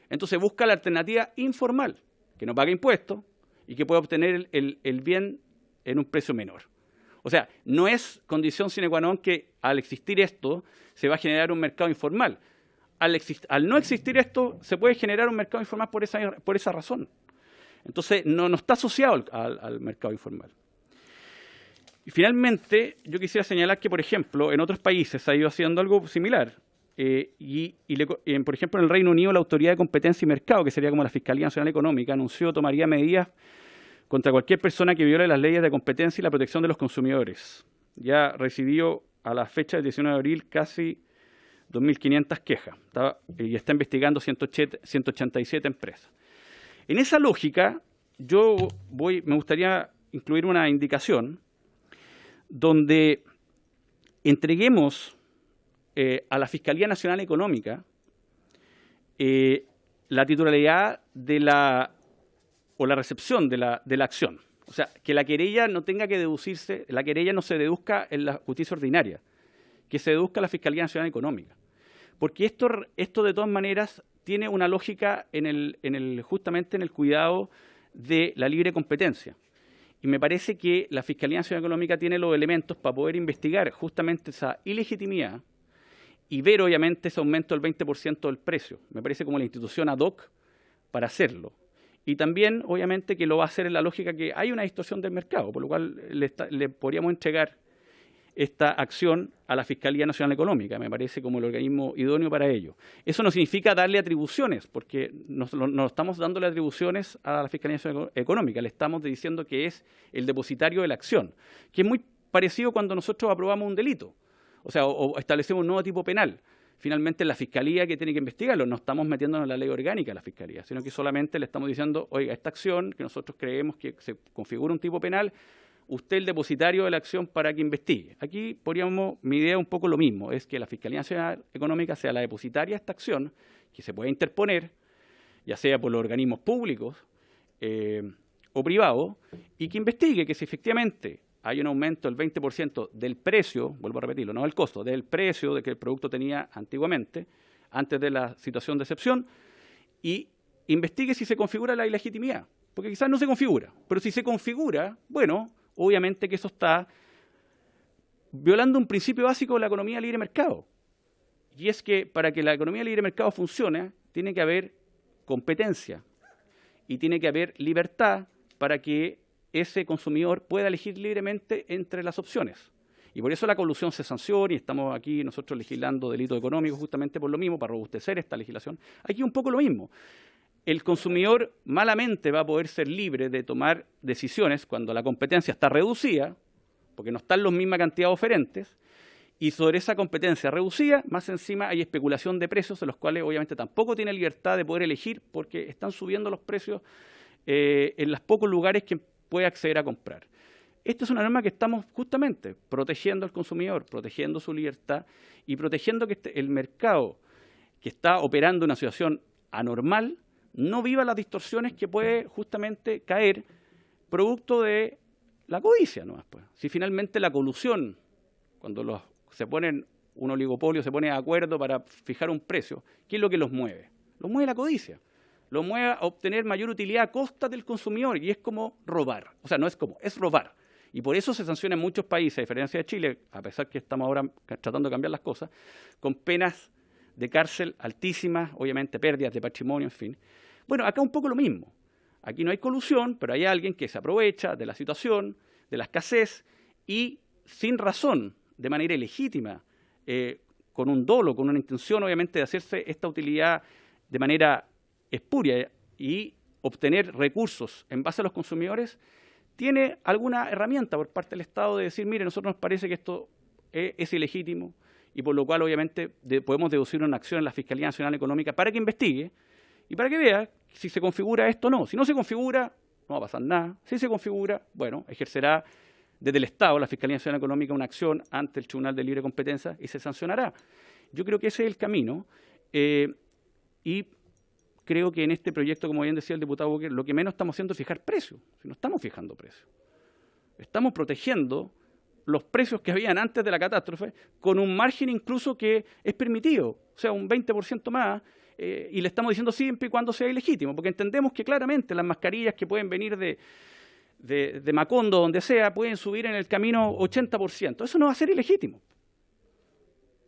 Entonces busca la alternativa informal, que no paga impuestos y que puede obtener el bien en un precio menor. O sea, no es condición sine qua non que al existir esto se va a generar un mercado informal. Al no existir esto, se puede generar un mercado informal por esa razón. Entonces, no está asociado al mercado informal. Y finalmente, yo quisiera señalar que, por ejemplo, en otros países se ha ido haciendo algo similar. Por ejemplo, en el Reino Unido, la Autoridad de Competencia y Mercado, que sería como la Fiscalía Nacional Económica, anunció tomaría medidas contra cualquier persona que viole las leyes de competencia y la protección de los consumidores. Ya recibió a la fecha del 19 de abril casi 2.500 quejas y está investigando 187 empresas. En esa lógica, me gustaría incluir una indicación donde entreguemos a la Fiscalía Nacional Económica la titularidad o la recepción de la acción. O sea, que la querella no tenga que deducirse, la querella no se deduzca en la justicia ordinaria, que se deduzca a la Fiscalía Nacional Económica. Porque esto de todas maneras tiene una lógica justamente en el cuidado de la libre competencia. Y me parece que la Fiscalía Nacional Económica tiene los elementos para poder investigar justamente esa ilegitimidad y ver obviamente ese aumento del 20% del precio. Me parece como la institución ad hoc para hacerlo. Y también obviamente que lo va a hacer en la lógica que hay una distorsión del mercado, por lo cual le podríamos entregar esta acción a la Fiscalía Nacional Económica, me parece como el organismo idóneo para ello. Eso no significa darle atribuciones, porque no estamos dándole atribuciones a la Fiscalía Nacional Económica, le estamos diciendo que es el depositario de la acción, que es muy parecido cuando nosotros aprobamos un delito, o establecemos un nuevo tipo penal. Finalmente es la Fiscalía que tiene que investigarlo, no estamos metiéndonos en la ley orgánica de la Fiscalía, sino que solamente le estamos diciendo, oiga, esta acción que nosotros creemos que se configura un tipo penal, usted el depositario de la acción para que investigue. Aquí mi idea es un poco lo mismo, es que la Fiscalía Nacional Económica sea la depositaria de esta acción, que se pueda interponer, ya sea por los organismos públicos o privados, y que investigue que si efectivamente hay un aumento del 20% del precio, vuelvo a repetirlo, no del costo, del precio de que el producto tenía antiguamente, antes de la situación de excepción, y investigue si se configura la ilegitimidad, porque quizás no se configura, pero si se configura, bueno, obviamente que eso está violando un principio básico de la economía de libre mercado. Y es que para que la economía de libre mercado funcione, tiene que haber competencia y tiene que haber libertad para que ese consumidor pueda elegir libremente entre las opciones. Y por eso la colusión se sanciona y estamos aquí nosotros legislando delitos económicos justamente por lo mismo, para robustecer esta legislación. Aquí un poco lo mismo. el consumidor malamente va a poder ser libre de tomar decisiones cuando la competencia está reducida, porque no están la misma cantidad de oferentes, y sobre esa competencia reducida, más encima hay especulación de precios, en los cuales obviamente tampoco tiene libertad de poder elegir, porque están subiendo los precios en los pocos lugares que puede acceder a comprar. Esta es una norma que estamos justamente protegiendo al consumidor, protegiendo su libertad y protegiendo que el mercado que está operando en una situación anormal no viva las distorsiones que puede justamente caer producto de la codicia, ¿no? Pues, si finalmente la colusión, cuando se ponen un oligopolio, se pone de acuerdo para fijar un precio, ¿qué es lo que los mueve? Los mueve la codicia, los mueve a obtener mayor utilidad a costa del consumidor, y es como robar, o sea, no es como, es robar. Y por eso se sanciona en muchos países, a diferencia de Chile, a pesar que estamos ahora tratando de cambiar las cosas, con penas de cárcel altísimas, obviamente pérdidas de patrimonio, en fin. Bueno, acá un poco lo mismo. Aquí no hay colusión, pero hay alguien que se aprovecha de la situación, de la escasez, y sin razón, de manera ilegítima, con un dolo, con una intención, obviamente, de hacerse esta utilidad de manera espuria y obtener recursos en base a los consumidores, tiene alguna herramienta por parte del Estado de decir, mire, nosotros nos parece que esto es ilegítimo, y por lo cual, obviamente, podemos deducir una acción en la Fiscalía Nacional Económica para que investigue y para que vea si se configura esto o no. Si no se configura, no va a pasar nada. Si se configura, bueno, ejercerá desde el Estado, la Fiscalía Nacional Económica, una acción ante el Tribunal de Libre Competencia y se sancionará. Yo creo que ese es el camino, y creo que en este proyecto, como bien decía el diputado Walker, lo que menos estamos haciendo es fijar precios. Si no estamos fijando precios, estamos protegiendo los precios que habían antes de la catástrofe con un margen incluso que es permitido, o sea, un 20% más, y le estamos diciendo siempre y cuando sea ilegítimo, porque entendemos que claramente las mascarillas que pueden venir de Macondo, donde sea, pueden subir en el camino 80%. Eso no va a ser ilegítimo.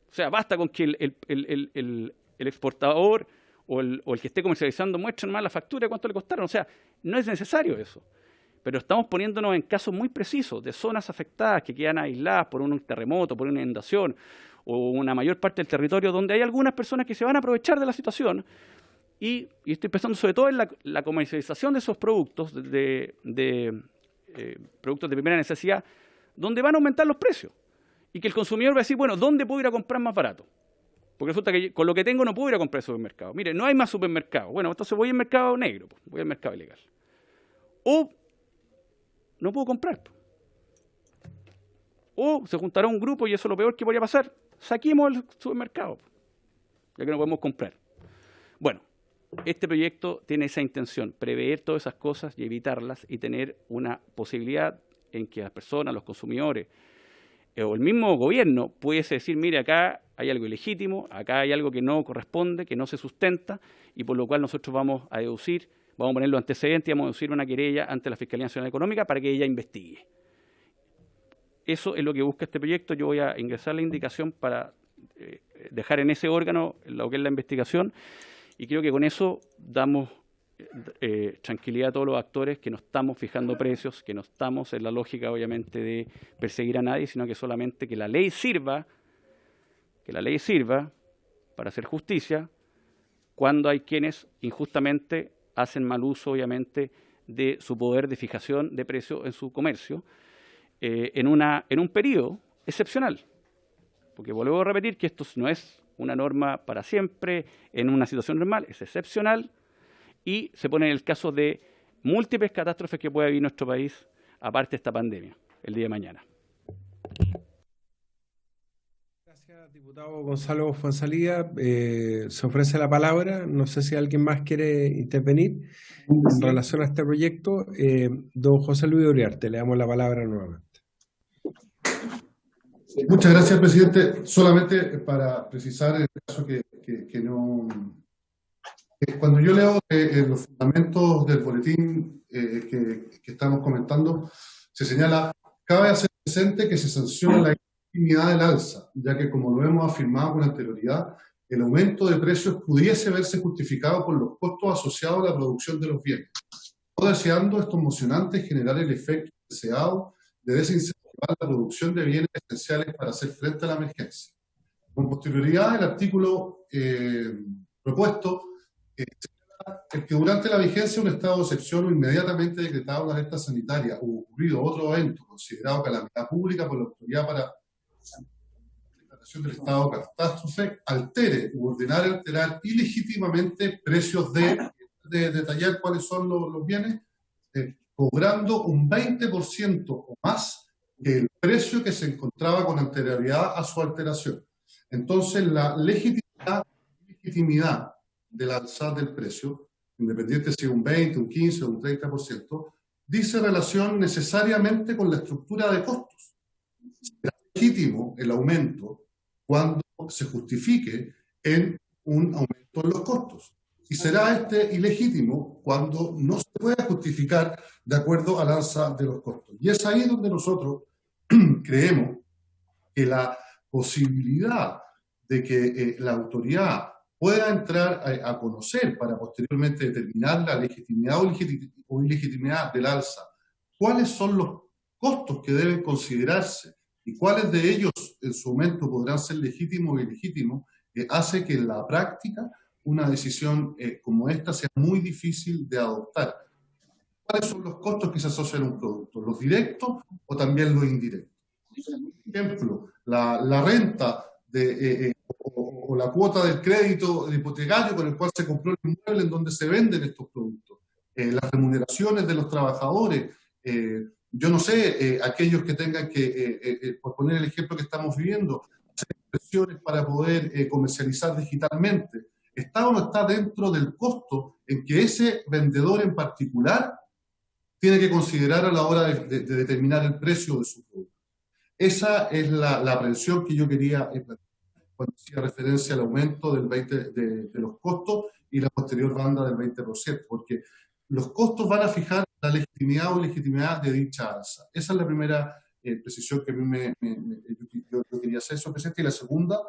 O sea, basta con que el exportador o el que esté comercializando muestren más la factura de cuánto le costaron. O sea, no es necesario eso. Pero estamos poniéndonos en casos muy precisos de zonas afectadas que quedan aisladas por un terremoto, por una inundación o una mayor parte del territorio donde hay algunas personas que se van a aprovechar de la situación. Y estoy pensando sobre todo en la comercialización de esos productos, productos de primera necesidad, donde van a aumentar los precios. Y que el consumidor va a decir, bueno, ¿dónde puedo ir a comprar más barato? Porque resulta que con lo que tengo no puedo ir a comprar supermercado. Mire, no hay más supermercados. Bueno, entonces voy al mercado negro, pues, voy al mercado ilegal. O no puedo comprar. O se juntará un grupo, y eso es lo peor que podría pasar, saquemos el supermercado, ya que no podemos comprar. Bueno, este proyecto tiene esa intención, prever todas esas cosas y evitarlas, y tener una posibilidad en que las personas, los consumidores, o el mismo gobierno pudiese decir, mire, acá hay algo ilegítimo, acá hay algo que no corresponde, que no se sustenta, y por lo cual nosotros vamos a deducir, vamos a poner los antecedentes y vamos a deducir una querella ante la Fiscalía Nacional Económica para que ella investigue. Eso es lo que busca este proyecto. Yo voy a ingresar la indicación para dejar en ese órgano lo que es la investigación, y creo que con eso damos tranquilidad a todos los actores, que no estamos fijando precios, que no estamos en la lógica, obviamente, de perseguir a nadie, sino que solamente que la ley sirva para hacer justicia cuando hay quienes injustamente hacen mal uso, obviamente, de su poder de fijación de precios en su comercio, en un periodo excepcional. Porque vuelvo a repetir que esto no es una norma para siempre, en una situación normal, es excepcional, y se pone en el caso de múltiples catástrofes que puede vivir nuestro país, aparte de esta pandemia, el día de mañana. Gracias, diputado Gonzalo Fonsalía. Se ofrece la palabra. No sé si alguien más quiere intervenir en relación a este proyecto. Don José Luis Uriarte, le damos la palabra nuevamente. Muchas gracias, presidente. Solamente para precisar, en el caso que no... Cuando yo leo los fundamentos del boletín que estamos comentando, se señala, cabe hacer presente que se sanciona la ilegitimidad del alza, ya que, como lo hemos afirmado con anterioridad, el aumento de precios pudiese verse justificado por los costos asociados a la producción de los bienes, no deseando estos mocionantes generar el efecto deseado de desincentivar la producción de bienes esenciales para hacer frente a la emergencia. Con posterioridad, el artículo propuesto el que durante la vigencia de un estado de excepción o inmediatamente decretado una alerta sanitaria o ocurrido otro evento considerado calamidad pública por la autoridad para declaración del estado de catástrofe, altere u ordenar alterar ilegítimamente precios de detallar cuáles son los bienes, cobrando un 20% o más del precio que se encontraba con anterioridad a su alteración. Entonces, la legitimidad del alza del precio, independiente si es un 20, un 15 o un 30%, dice relación necesariamente con la estructura de costos. Será legítimo el aumento cuando se justifique en un aumento en los costos. Y será ilegítimo cuando no se pueda justificar de acuerdo al alza de los costos. Y es ahí donde nosotros creemos que la posibilidad de que la autoridad pueda entrar a conocer para posteriormente determinar la legitimidad o ilegitimidad del alza, cuáles son los costos que deben considerarse y cuáles de ellos en su momento podrán ser legítimos o ilegítimos, hace que en la práctica una decisión como esta sea muy difícil de adoptar. ¿Cuáles son los costos que se asocian a un producto? ¿Los directos o también los indirectos? Por ejemplo, la renta o la cuota del crédito hipotecario con el cual se compró el inmueble en donde se venden estos productos, las remuneraciones de los trabajadores, yo no sé, aquellos que tengan que, por poner el ejemplo que estamos viviendo, hacer inversiones para poder comercializar digitalmente, ¿está o no está dentro del costo en que ese vendedor en particular tiene que considerar a la hora de determinar el precio de su producto? Esa es la aprehensión que yo quería plantear cuando hacía referencia al aumento de los costos y la posterior banda del 20%, porque los costos van a fijar la legitimidad o ilegitimidad de dicha alza. Esa es la primera precisión que a mí yo quería hacer, señor presidente. Y la segunda,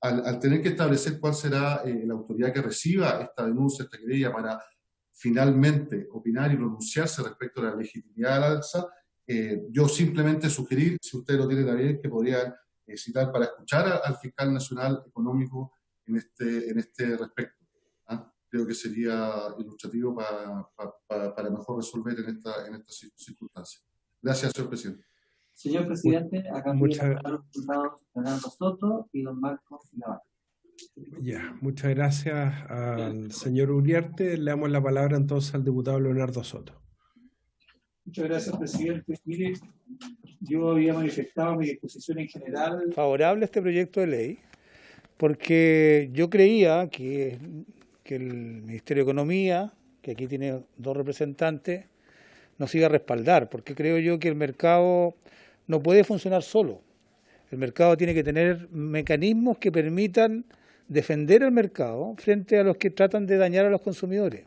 al tener que establecer cuál será la autoridad que reciba esta denuncia, esta querella, para finalmente opinar y pronunciarse respecto a la legitimidad del alza, yo simplemente sugerir, si ustedes lo tienen a bien, que podrían citar para escuchar al fiscal nacional económico en este respecto. Creo que sería ilustrativo para mejor resolver en estas circunstancias. Gracias, señor presidente. Señor presidente, acá los diputados Fernando Soto y don Marcos Navarro. Ya, muchas gracias al señor Uriarte. Le damos la palabra entonces al diputado Leonardo Soto. Muchas gracias, presidente. Mire, yo había manifestado mi disposición en general favorable a este proyecto de ley, porque yo creía que el Ministerio de Economía, que aquí tiene dos representantes, nos iba a respaldar, porque creo yo que el mercado no puede funcionar solo. El mercado tiene que tener mecanismos que permitan defender el mercado frente a los que tratan de dañar a los consumidores.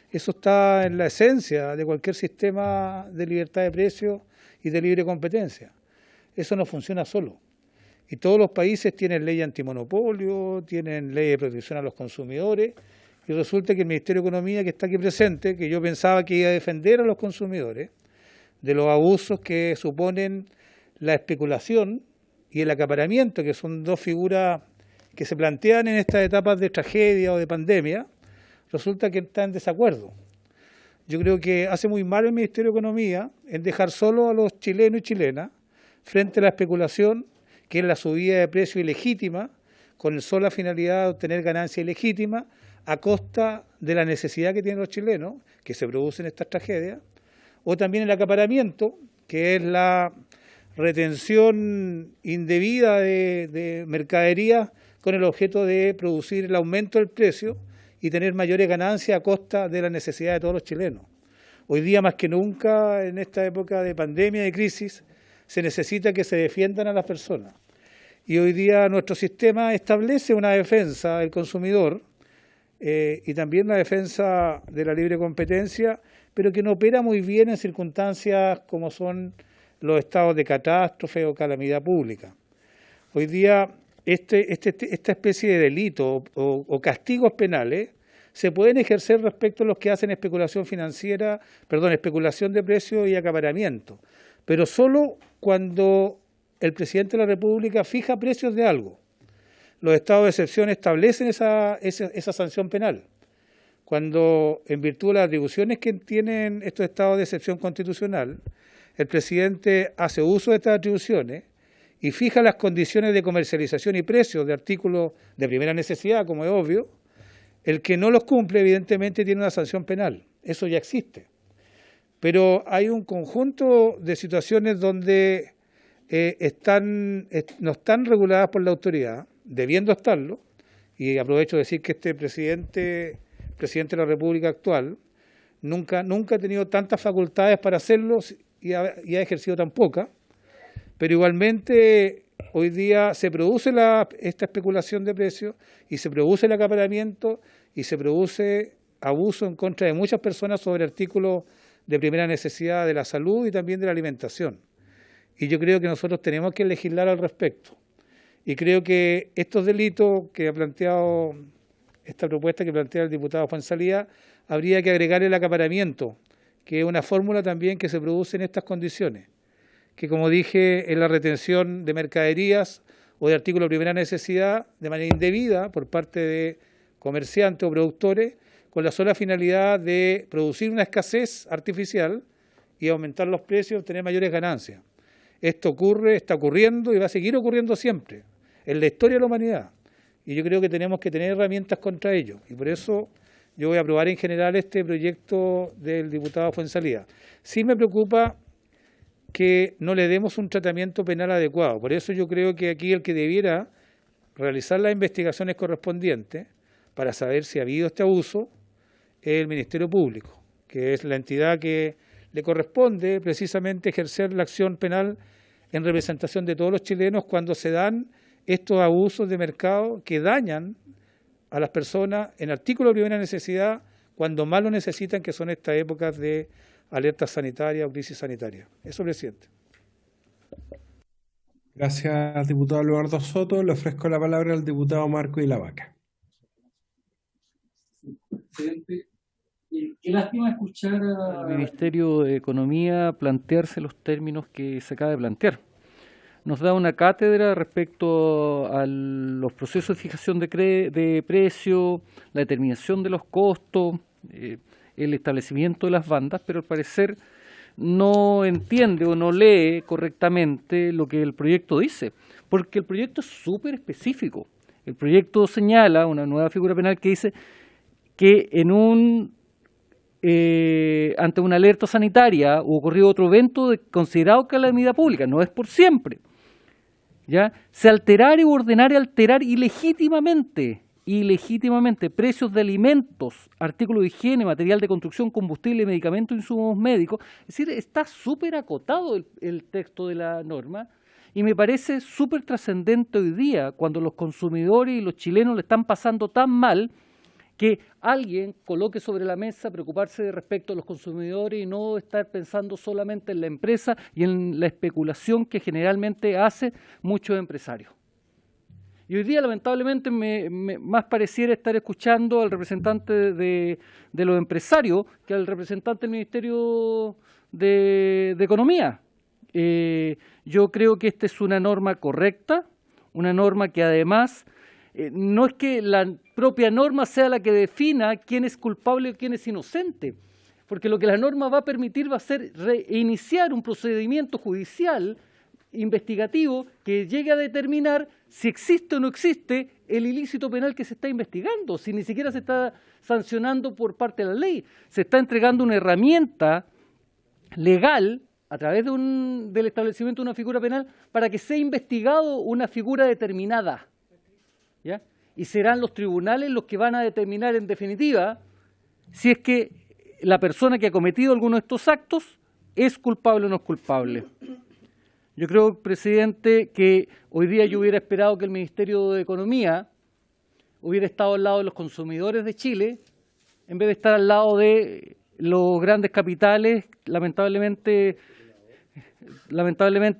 Eso está en la esencia de cualquier sistema de libertad de precios y de libre competencia. Eso no funciona solo. Y todos los países tienen ley antimonopolio, tienen ley de protección a los consumidores, y resulta que el Ministerio de Economía, que está aquí presente, que yo pensaba que iba a defender a los consumidores de los abusos que suponen la especulación y el acaparamiento, que son dos figuras que se plantean en estas etapas de tragedia o de pandemia, resulta que está en desacuerdo. Yo creo que hace muy mal el Ministerio de Economía en dejar solo a los chilenos y chilenas frente a la especulación, que es la subida de precio ilegítima, con la sola finalidad de obtener ganancia ilegítima a costa de la necesidad que tienen los chilenos, que se producen estas tragedias, o también el acaparamiento, que es la retención indebida de mercaderías con el objeto de producir el aumento del precio y tener mayores ganancias a costa de la necesidad de todos los chilenos. Hoy día, más que nunca, en esta época de pandemia, de crisis, se necesita que se defiendan a las personas. Y hoy día nuestro sistema establece una defensa del consumidor y también una defensa de la libre competencia, pero que no opera muy bien en circunstancias como son los estados de catástrofe o calamidad pública. Hoy día esta especie de delito o castigos penales se pueden ejercer respecto a los que hacen especulación de precios y acaparamiento, pero solo cuando el presidente de la República fija precios de algo. Los estados de excepción establecen esa sanción penal. cuando, en virtud de las atribuciones que tienen estos estados de excepción constitucional, el presidente hace uso de estas atribuciones y fija las condiciones de comercialización y precios de artículos de primera necesidad, como es obvio. El que no los cumple, evidentemente, tiene una sanción penal. Eso ya existe. Pero hay un conjunto de situaciones donde no están reguladas por la autoridad, debiendo estarlo, y aprovecho de decir que este presidente de la República actual nunca ha tenido tantas facultades para hacerlo y ha ejercido tan pocas, pero igualmente hoy día se produce esta especulación de precios y se produce el acaparamiento y se produce abuso en contra de muchas personas sobre artículos de primera necesidad de la salud y también de la alimentación. Y yo creo que nosotros tenemos que legislar al respecto. Y creo que estos delitos que ha planteado, esta propuesta que plantea el diputado Fuenzalía, habría que agregar el acaparamiento, que es una fórmula también que se produce en estas condiciones, que como dije, es la retención de mercaderías o de artículos de primera necesidad de manera indebida por parte de comerciantes o productores, con la sola finalidad de producir una escasez artificial y aumentar los precios, tener mayores ganancias. Esto ocurre, está ocurriendo y va a seguir ocurriendo siempre, en la historia de la humanidad. Y yo creo que tenemos que tener herramientas contra ello. Y por eso yo voy a aprobar en general este proyecto del diputado Fuenzalía. Sí me preocupa que no le demos un tratamiento penal adecuado. Por eso yo creo que aquí el que debiera realizar las investigaciones correspondientes para saber si ha habido este abuso es el Ministerio Público, que es la entidad que le corresponde precisamente ejercer la acción penal en representación de todos los chilenos cuando se dan estos abusos de mercado que dañan a las personas en artículos de primera necesidad cuando más lo necesitan, que son estas épocas de alerta sanitaria o crisis sanitaria. Eso, presidente. Gracias, diputado Eduardo Soto. Le ofrezco la palabra al diputado Marco Ilavaca. Presidente, qué lástima escuchar al Ministerio de Economía plantearse los términos que se acaba de plantear. Nos da una cátedra respecto a los procesos de fijación de precio, la determinación de los costos, el establecimiento de las bandas, pero al parecer no entiende o no lee correctamente lo que el proyecto dice, porque el proyecto es súper específico. El proyecto señala una nueva figura penal que dice que ante una alerta sanitaria o ocurrido otro evento considerado calamidad pública, no es por siempre, ¿ya? Se alterare u ordenare alterar ilegítimamente precios de alimentos, artículos de higiene, material de construcción, combustible, medicamentos, insumos médicos. Es decir, está súper acotado el texto de la norma y me parece súper trascendente hoy día cuando los consumidores y los chilenos le están pasando tan mal que alguien coloque sobre la mesa preocuparse respecto a los consumidores y no estar pensando solamente en la empresa y en la especulación que generalmente hace muchos empresarios. Y hoy día, lamentablemente, más pareciera estar escuchando al representante de los empresarios que al representante del Ministerio de Economía. Yo creo que esta es una norma correcta, una norma que además no es que la propia norma sea la que defina quién es culpable o quién es inocente, porque lo que la norma va a permitir va a ser reiniciar un procedimiento judicial investigativo que llegue a determinar si existe o no existe el ilícito penal que se está investigando, si ni siquiera se está sancionando por parte de la ley. Se está entregando una herramienta legal a través del establecimiento de una figura penal para que sea investigado una figura determinada, ¿ya? Y serán los tribunales los que van a determinar en definitiva si es que la persona que ha cometido alguno de estos actos es culpable o no es culpable. Yo creo, presidente, que hoy día yo hubiera esperado que el Ministerio de Economía hubiera estado al lado de los consumidores de Chile en vez de estar al lado de los grandes capitales. Lamentablemente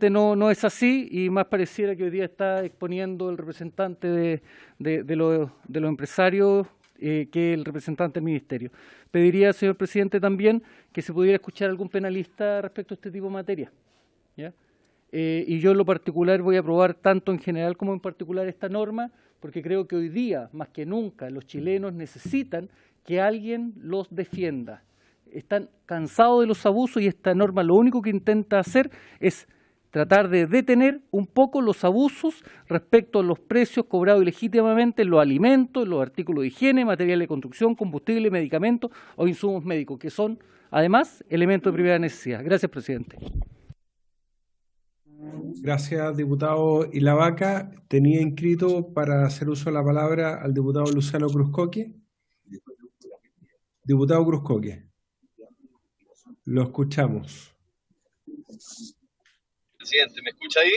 no es así y más pareciera que hoy día está exponiendo el representante de los empresarios que el representante del Ministerio. Pediría, señor presidente, también que se pudiera escuchar algún penalista respecto a este tipo de materia, ¿ya? Y yo en lo particular voy a aprobar tanto en general como en particular esta norma, porque creo que hoy día, más que nunca, los chilenos necesitan que alguien los defienda. Están cansados de los abusos y esta norma lo único que intenta hacer es tratar de detener un poco los abusos respecto a los precios cobrados ilegítimamente en los alimentos, en los artículos de higiene, materiales de construcción, combustible, medicamentos o insumos médicos, que son, además, elementos de primera necesidad. Gracias, presidente. Gracias, diputado Ilavaca. Tenía inscrito para hacer uso de la palabra al diputado Luciano Cruzcoque. Diputado Cruzcoque, lo escuchamos. Presidente, ¿me escucha ahí?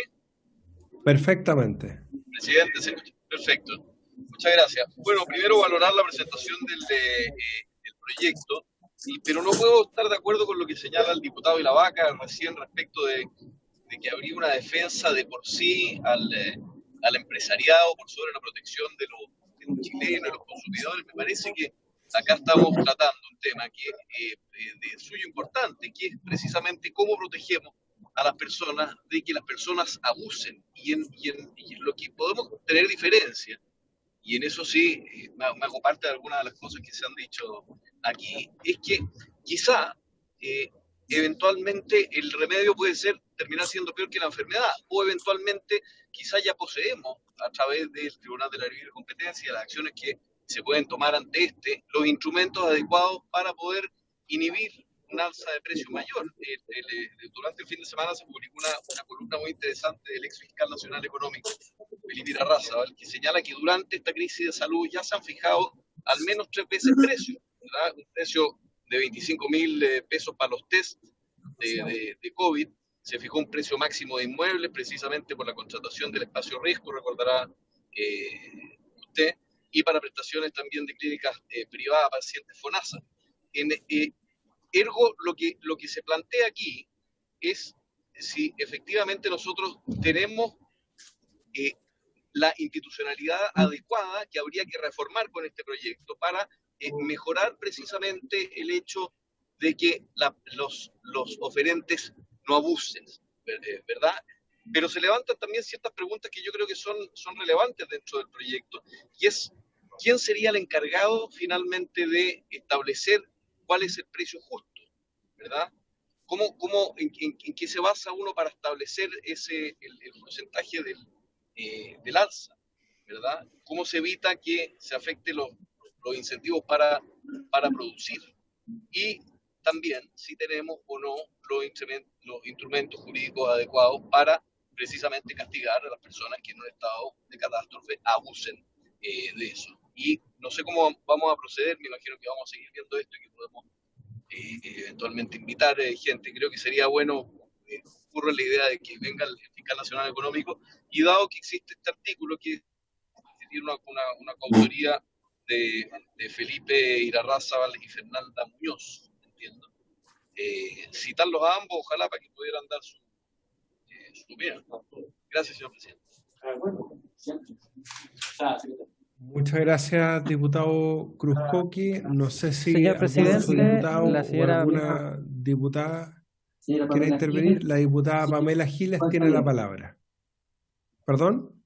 Perfectamente. Presidente, se escucha. Perfecto. Muchas gracias. Bueno, primero valorar la presentación del proyecto, pero no puedo estar de acuerdo con lo que señala el diputado Ilavaca recién respecto de que habría una defensa de por sí al empresariado por sobre la protección de los chilenos, de los consumidores. Me parece que acá estamos tratando un tema que de suyo importante, que es precisamente cómo protegemos a las personas de que las personas abusen y en lo que podemos tener diferencia, y en eso sí me hago parte de algunas de las cosas que se han dicho aquí, es que quizá eventualmente el remedio puede terminar siendo peor que la enfermedad, o eventualmente quizá ya poseemos a través del Tribunal de la Libre Competencia, las acciones que se pueden tomar ante los instrumentos adecuados para poder inhibir un alza de precio mayor. Durante el fin de semana se publicó una columna muy interesante del ex fiscal nacional económico, Felipe Irarrázaval, que señala que durante esta crisis de salud ya se han fijado al menos 3 veces el precio, ¿verdad? Un precio de 25.000 pesos para los test de COVID, se fijó un precio máximo de inmuebles precisamente por la contratación del espacio riesgo, recordará usted, y para prestaciones también de clínicas privadas, pacientes FONASA. Ergo, lo que se plantea aquí es si efectivamente nosotros tenemos la institucionalidad adecuada que habría que reformar con este proyecto para mejorar precisamente el hecho de que los oferentes no abusen, ¿verdad? Pero se levantan también ciertas preguntas que yo creo que son relevantes dentro del proyecto, y es ¿quién sería el encargado finalmente de establecer cuál es el precio justo, ¿verdad? ¿En qué se basa uno para establecer el porcentaje del alza, ¿verdad? ¿Cómo se evita que se afecten los incentivos para producir? Y también si tenemos o no los instrumentos jurídicos adecuados para precisamente castigar a las personas que en un estado de catástrofe abusen de eso. Y no sé cómo vamos a proceder, me imagino que vamos a seguir viendo esto y que podemos eventualmente invitar gente. Creo que sería bueno, ocurre la idea de que venga el fiscal nacional económico, y dado que existe este artículo que tiene una coautoría de Felipe Irarrázaval y Fernanda Muñoz, entiendo, citarlos a ambos, ojalá para que pudieran dar su opinión. Gracias, señor presidente. Muchas gracias, diputado Cruzcoque. No sé si señor presidente, diputado la señora, o alguna diputada quiere intervenir. La diputada Pamela Giles tiene la palabra. ¿Perdón?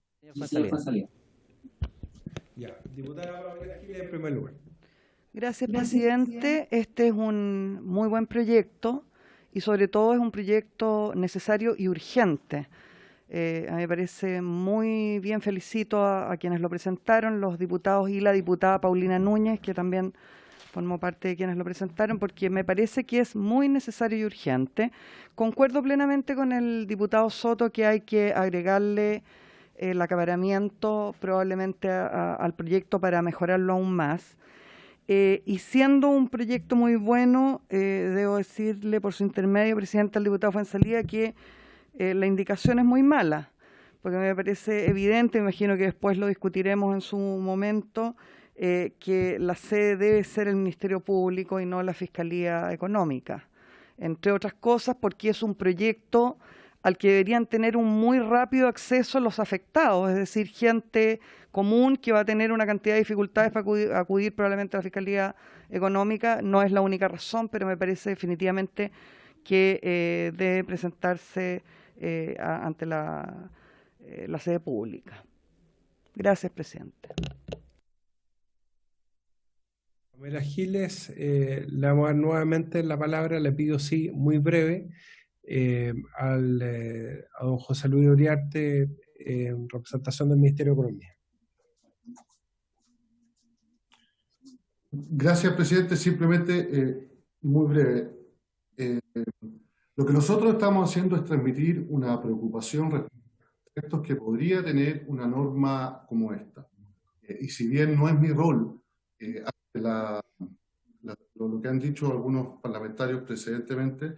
Ya, diputada Pamela Giles en primer lugar. Gracias, presidente. Este es un muy buen proyecto y sobre todo es un proyecto necesario y urgente. A mí me parece muy bien, felicito a quienes lo presentaron, los diputados y la diputada Paulina Núñez, que también formó parte de quienes lo presentaron, porque me parece que es muy necesario y urgente. Concuerdo plenamente con el diputado Soto que hay que agregarle el acaparamiento probablemente al proyecto para mejorarlo aún más. Y siendo un proyecto muy bueno, debo decirle por su intermedio, presidente, al diputado Fuenzalía, que la indicación es muy mala, porque me parece evidente, me imagino que después lo discutiremos en su momento, que la sede debe ser el Ministerio Público y no la Fiscalía Económica, entre otras cosas porque es un proyecto al que deberían tener un muy rápido acceso los afectados, es decir, gente común que va a tener una cantidad de dificultades para acudir probablemente a la Fiscalía Económica. No es la única razón, pero me parece definitivamente que debe presentarse ante la sede pública. Gracias, presidente. Pamela Giles, le vamos a dar nuevamente la palabra, le pido sí, muy breve, a don José Luis Uriarte, en representación del Ministerio de Economía. Gracias, presidente. Simplemente, muy breve. Lo que nosotros estamos haciendo es transmitir una preocupación respecto a efectos que podría tener una norma como esta. Y si bien no es mi rol, lo que han dicho algunos parlamentarios precedentemente,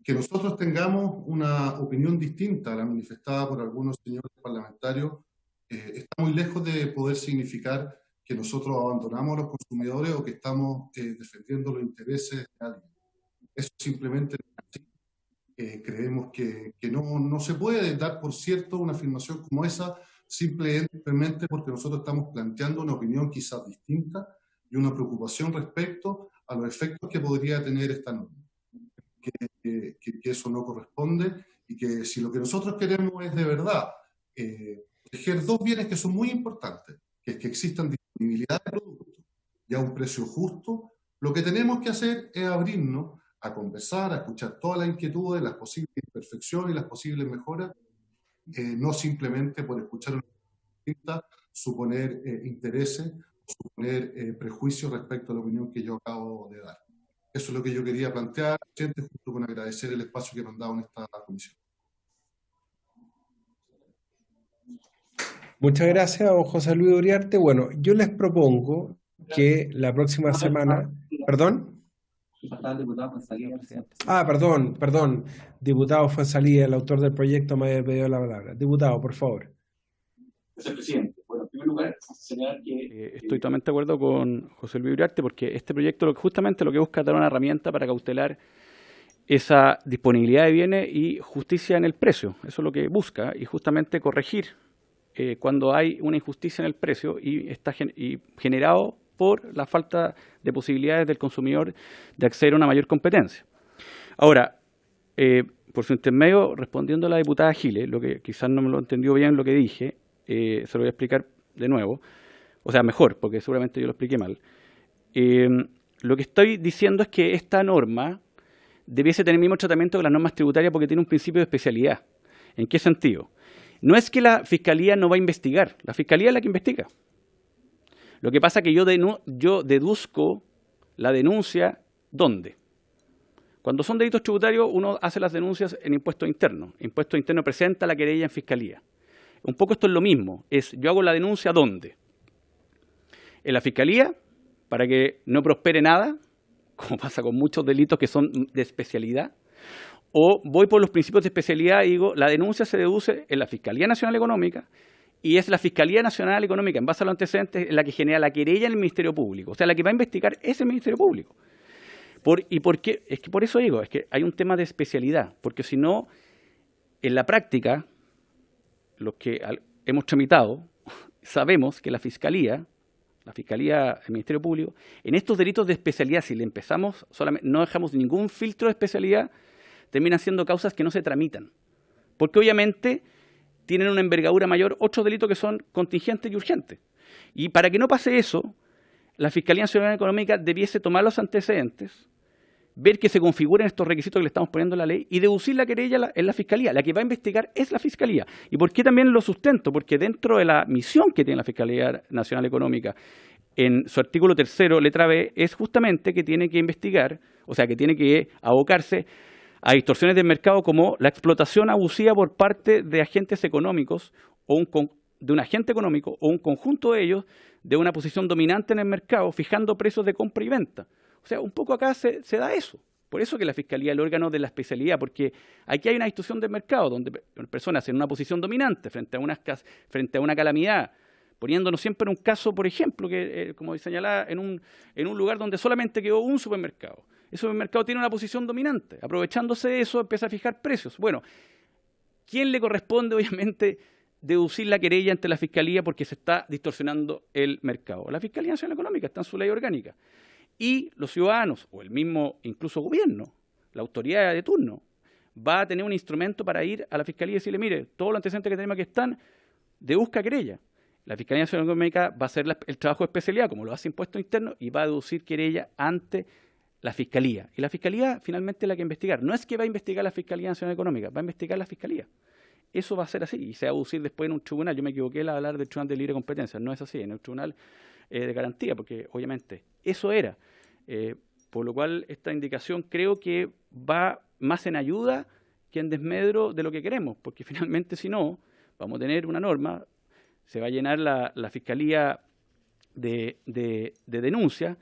que nosotros tengamos una opinión distinta a la manifestada por algunos señores parlamentarios, está muy lejos de poder significar que nosotros abandonamos a los consumidores o que estamos defendiendo los intereses de alguien. Eso simplemente creemos que no se puede dar por cierto una afirmación como esa, simplemente porque nosotros estamos planteando una opinión quizás distinta y una preocupación respecto a los efectos que podría tener esta norma. Que eso no corresponde y que si lo que nosotros queremos es de verdad proteger dos bienes que son muy importantes, que es que existan disponibilidad de productos y a un precio justo, lo que tenemos que hacer es abrirnos a conversar, a escuchar todas las inquietudes, las posibles imperfecciones y las posibles mejoras, no simplemente por escuchar una distinta, suponer intereses o suponer prejuicios respecto a la opinión que yo acabo de dar. Eso es lo que yo quería plantear, presidente, junto con agradecer el espacio que me han dado en esta comisión. Muchas gracias, don José Luis Uriarte. Bueno, yo les propongo que la próxima semana... ¿Perdón? Perdón. Diputado Fuenzalía, el autor del proyecto, me había pedido la palabra. Diputado, por favor. Gracias, presidente. Bueno, en primer lugar, señalar que... Estoy totalmente de acuerdo con José Luis Uriarte porque este proyecto justamente lo que busca es dar una herramienta para cautelar esa disponibilidad de bienes y justicia en el precio. Eso es lo que busca y justamente corregir cuando hay una injusticia en el precio y está generado por la falta de posibilidades del consumidor de acceder a una mayor competencia. Ahora, por su intermedio, respondiendo a la diputada Giles, lo que quizás no me lo entendió bien lo que dije, se lo voy a explicar de nuevo, o sea, mejor, porque seguramente yo lo expliqué mal. Lo que estoy diciendo es que esta norma debiese tener el mismo tratamiento que las normas tributarias porque tiene un principio de especialidad. ¿En qué sentido? No es que la Fiscalía no va a investigar, la Fiscalía es la que investiga. Lo que pasa es que yo deduzco la denuncia, ¿dónde? Cuando son delitos tributarios, uno hace las denuncias en impuesto interno. Impuesto interno presenta la querella en Fiscalía. Un poco esto es lo mismo, yo hago la denuncia ¿dónde? En la Fiscalía, para que no prospere nada, como pasa con muchos delitos que son de especialidad, o voy por los principios de especialidad y digo, la denuncia se deduce en la Fiscalía Nacional Económica y es la Fiscalía Nacional Económica, en base a los antecedentes, la que genera la querella en el Ministerio Público. O sea, la que va a investigar es el Ministerio Público. ¿Y por qué? Es que por eso digo, es que hay un tema de especialidad, porque si no, en la práctica, los que hemos tramitado, sabemos que la Fiscalía, el Ministerio Público, en estos delitos de especialidad, si le empezamos, solamente, no dejamos ningún filtro de especialidad, terminan siendo causas que no se tramitan. Porque obviamente tienen una envergadura mayor otros delitos que son contingentes y urgentes. Y para que no pase eso, la Fiscalía Nacional Económica debiese tomar los antecedentes, ver que se configuren estos requisitos que le estamos poniendo en la ley y deducir la querella en la Fiscalía. La que va a investigar es la Fiscalía. ¿Y por qué también lo sustento? Porque dentro de la misión que tiene la Fiscalía Nacional Económica, en su artículo 3, letra B, es justamente que tiene que investigar, o sea, que tiene que abocarse a distorsiones del mercado como la explotación abusiva por parte de agentes económicos o de un agente económico o un conjunto de ellos de una posición dominante en el mercado, fijando precios de compra y venta. O sea, un poco acá se da eso. Por eso que la Fiscalía es el órgano de la especialidad, porque aquí hay una distorsión del mercado, donde personas en una posición dominante frente a una calamidad, poniéndonos siempre en un caso, por ejemplo, que como señalaba, en un lugar donde solamente quedó un supermercado. Ese supermercado tiene una posición dominante. Aprovechándose de eso, empieza a fijar precios. Bueno, ¿quién le corresponde, obviamente, deducir la querella ante la Fiscalía porque se está distorsionando el mercado? La Fiscalía Nacional Económica está en su ley orgánica. Y los ciudadanos, o el mismo incluso gobierno, la autoridad de turno, va a tener un instrumento para ir a la Fiscalía y decirle, mire, todos los antecedentes que tenemos aquí están, deduzca querella. La Fiscalía Nacional Económica va a hacer el trabajo de especialidad, como lo hace Impuesto Interno, y va a deducir querella ante la Fiscalía. Y la Fiscalía finalmente es la que va a investigar. No es que va a investigar la Fiscalía Nacional Económica, va a investigar la Fiscalía. Eso va a ser así y se va a deducir después en un tribunal. Yo me equivoqué al hablar del Tribunal de Libre Competencia. No es así, en el Tribunal de Garantía, porque obviamente eso era. Por lo cual esta indicación creo que va más en ayuda que en desmedro de lo que queremos, porque finalmente si no, vamos a tener una norma, se va a llenar la Fiscalía de denuncia,